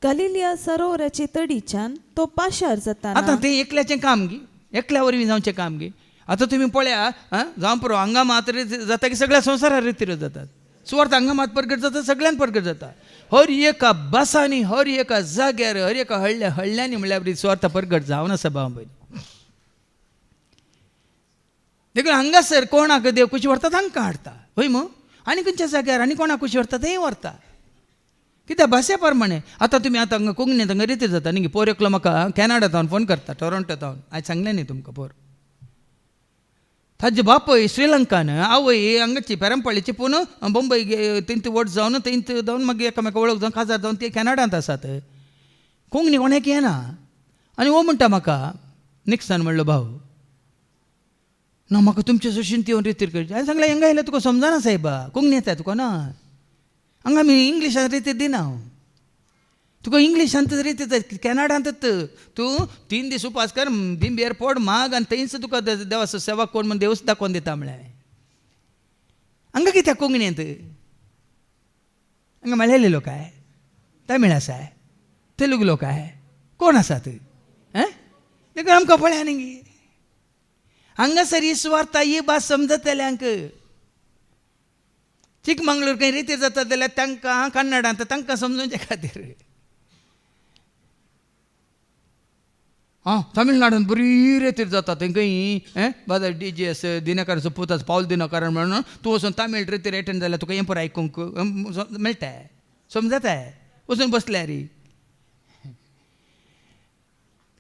गलिलिया सरोवराचे तडीच्यान तो पाशार जाता. आतां तें एकल्याचें काम गे, एकल्या वरवीं जावचें काम गे. आतां तुमी पळया जावं पुरो हांगा मात जाता की सगळ्या संवसारा रितीर जातात. सुवार्थ हांगा मात परगट जाता, सगळ्यांत परगट जाता. हर एका बसांनी, हर एका जाग्यार, हर एका हळ्ळ्यांनी म्हणल्यार बरी सुवार्थ परगट जावन आसा भाव भयणी. देखून हांगासर कोणाक देव कुशी व्हरता तांकां हाडटा. हय मग आनी खंयच्या जाग्यार आनी कोणाक कुशी व्हरता थंय व्हरता. कित्याक भाशे प्रमाणे. आतां तुमी आतां हांगा कोंकणींत हांगा रितीर जाता न्ही. पोर एकलो म्हाका कॅनडांतल्यान फोन करता, टोरोंटोंतल्यान. हांवें सांगलें न्ही तुमकां पोर. ताजे बापय श्रीलंकान, आवय हांगाची पेरंपळीची पूण बंबय थंय वट जावन थंय जावन मागीर एकामेका वळख जावन काजार जावन ते कॅनडांत आसात. कोंकणी कोणाक येना. आनी हो म्हणटा म्हाका निक्सान म्हणलो भाव ना म्हाका तुमचे सशीन ती रितीर करची. हांवें सांगलें हांगा येयल्यार तुका समजना सायबा, कोंकणी येता तुका ना. हांगा आमी इंग्लिशान रितीर दिना. तुका इंग्लिशांत रितीर कॅनडांत तूं 3 दीस उपास कर, दिंबेर पोड माग आनी थंयच तुका देवाचो सेवा कोण म्हण देवच दाखोवन दिता म्हळ्यार. हांगा कित्याक कोंकणींत? हांगा मल्याळी लोक आहे, तमीळ आसा, तेलुगू लोक आहे, कोण आसात? देखून आमकां पळया न्ही हांगासर ही सुवार्ता ही भास समजतल्यांक. चिकमंगळूर खंय रितीर जाता जाल्यार तांकां कन्नडांत तांकां समजोवचे खातीर. तमिळनाडून बरी रेतीर जाता थंय खंय बाजार DJS दिनकाराचो पुताचो पावल दिनकारण म्हणून तूं वचून तमीळ रेतीर एटेंड जाल्यार तुका हें पळय आयकूंक मेळटा, समजता वचून बसल्यार.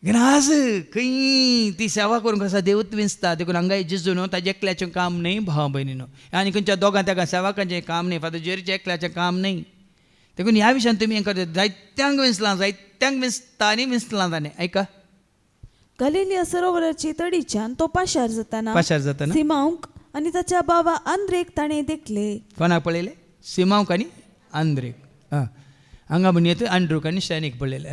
आज खंय ती सेवा करूंक आसा देवूत विंचता. देखून हांगा जेजू न्हू ताजें एकल्याचें काम न्ही भाव भयणीनो. आनी खंयच्या दोगां तेगा सेवाकांचें काम न्ही, फादर जेरीचें एकल्याचें काम न्ही. देखून ह्या विशयान तुमी हें करता जायत्यांक विंचलां, जायत्यांक विंचता आनी विंचलां ताणें. ऐका गलिलिया सरोवराची तडीच्यान तो पाशार जाताना जाताना सिमांक आणि ताच्या बाबा आंद्रेक ताणे देखले. कोणाक पळयले? सिमांक आनी आंद्रेक. हांगा म्हण येत आंड्रूक आनी शॅनीक पळयले.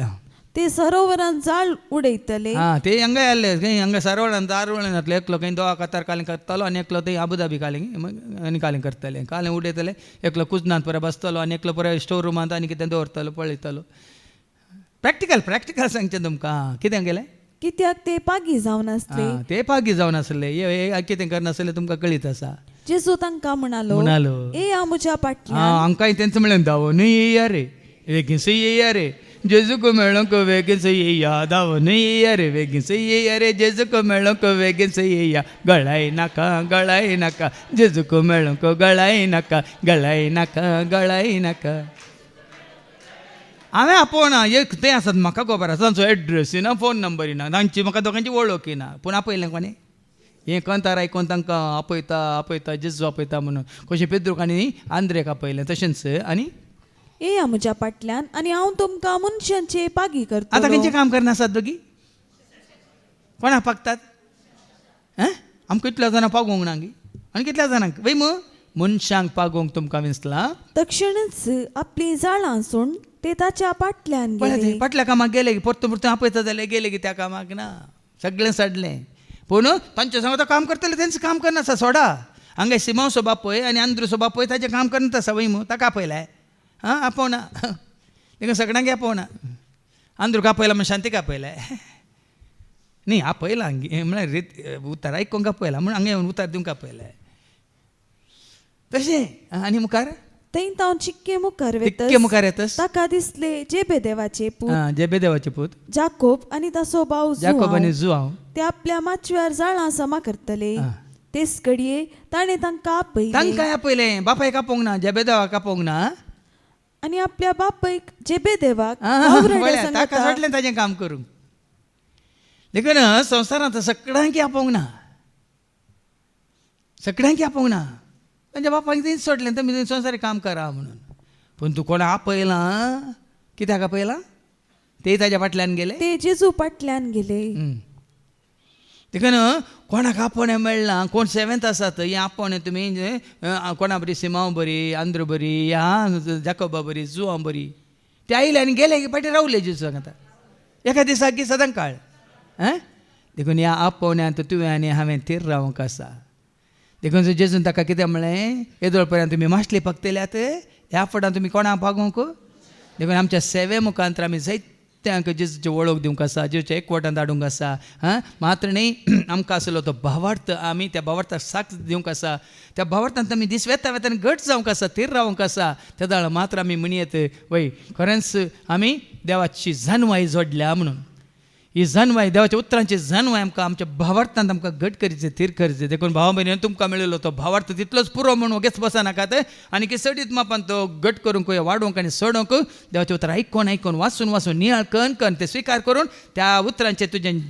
ते सरोवरान जाळ उडयतले. ते हांगा आसले खंय हांगा सरवळान दारवळान घातले. एकलो खंय दोळा कतार कालें करतलो आनी एकलो थंय आबुधाबी कालें आनी कालें करतले. कालें उडयतले. एकलो कुजनांत पळय बसतलो आनी एकलो पळय स्टोर रुमांत आनी कितें दवरतलो पळयतलो. प्रॅक्टिकल सांगचें तुमकां. कितें गेलें? कित्याक ते पागी जावन आसले. ते पागी जावन आसले. हे कितें करनासले तुमकां कळीत आसा. जेजू तांकां म्हणालो ए आमुच्या फाटल्यान. हांकांय तेंच म्हणलें धांवन येया रे, बेगीनच येया रे, जेजूक मेळोंक बेगीनच येया. धांवन येया रे, बेगीनच येया रे, जेजूक मेळोंक बेगीनच येया. गळाय नाका जेजूक मेळोंक गळाय नाका. हांवें आपोवना. एक तें आसात म्हाका खबर आसा तांचो एड्रेस ना, फोन नंबर ना, तांची म्हाका दोगांची वळख ना. पूण आपयलें कोणें? हें कंतार आयकून तांकां आपयता जेजू आपयता म्हणून. कशें पेद्रूक आनी आंद्रेक आपयलें तशेंच. आनी ए आमुच्या फाटल्यान आनी हांव तुमकां मनशांचे पागी करतलो. आतां खंयचें काम करनासात दोगी? कोणाक पागतात? आमकां कितल्या जाणां पागोवंक ना गी? आनी कितल्या जाणांक वय मनशांक पागोवंक तुमकां विसला? तक्षणच आपली जाळां सोडून ते ताच्या फाटल्यान गेले. फाटल्या कामाक गेले. परतून आपयता जाल्यार गेले की त्या कामाक ना. सगळें सडलें. पूण तांचे सांगता काम करतले तेंच काम करनासा सोडा. हांगा सिमांसो बापय आनी आंद्रूसो बापय ताचें काम करना आसा वय ताका आपयलाय. आपोवना. देखून सगळ्यांक आपोवना. आंद्रूक आपयला म्हण शांतीक आपयलाय न्ही. आपयला म्हळ्यार रीत उतर आयकूंक आपयला म्हण हांगा येवन उतर दिवंक आपयलाय तशें. आनी मुखार थंय तांव चिक्के मुखार येतस. ताका दिसले जेबेदेवाचे पूत जाकोब आनी ताचो भाव जाकोब आनी जुआंव ते आपल्या माचव्यार जाळां जमा करतले. तेच घडये ताणें तांकां आपयलें. बापायक आपोवंक ना, जेबेदेवाक आपोवंक ना. आनी आपल्या बापायक जेबेदेवाक सोडलें ताजें काम करूंक. देखून संवसारांत सगळ्यांक आपोवंक ना. तांच्या बापायक थंयच सोडलें तुमी संवसारी काम करा म्हणून. पूण तूं कोणा आपयलां? कित्याक आपयलां? ते ताच्या फाटल्यान गेले. ते जेजू फाटल्यान गेले. देखून कोणाक आपोवणें मेळना. कोण सेवेंत आसात हें आपोवणें तुमी कोणा बरी सिमांव बरी, आंद्रू बरी, जाकोबा बरी, जुआंव बरी. ते आयले आनी गेले की फाटीं रावले जेजू आतां एका दिसाक की सदां काळ. देखून ह्या आपोवण्यांत तुवें आनी हांवें थीर रावंक आसा. देखून जेजून ताका कितें म्हणलें? येदोळ पर्यंत तुमी माशली पकतल्यात, ह्या फुडां तुमी कोणाक पागोवंक? देखून आमच्या सेवे मुखांतर आमी जायत्यांक जेजूची वळख दिवंक आसा, जेजूच्या एकवटांत हाडूंक आसा. मात्र न्ही आमकां आसलो तो भावार्थ आमी त्या भावार्थाक साथ दिवंक आसा. त्या भावार्थांत आमी दीस वेतान घट जावंक आसा, थीर रावंक आसा. त्या वेळार मात्र आमी म्हणयत वय खरेंच आमी देवाची जानवाय जोडल्या म्हणून. ही जानवाय देवाच्या उतरांची जानवाय आमकां आमच्या भावार्थांत आमकां घट करचें, थीर करचें. देखून भावा भयणीन तुमकां मेळिल्लो तो भावार्थ तितलोच पुरो म्हणून वगेच बसनाकात आनी किसडीत मापान तो घट करूंक वाडोवंक आनी सोडोवंक देवाचें उतर आयकून वाचून नियाळ कन ते स्विकार करून त्या उतरांचें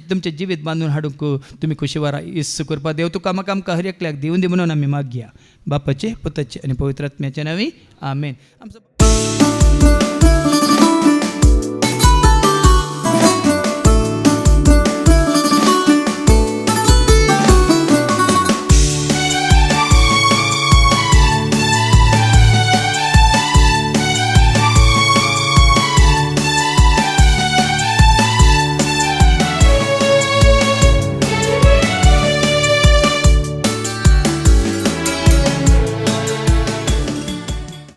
तुमचें जिवीत बांदून हाडूंक तुमी खुशीवारा इस्स करपा देव तुका म्हाका आमकां हर एकल्याक दिवून दी म्हणून आमी मागया. बापाचे, पुताचे आनी पवित्र आत्म्याचे नांवी आमेन.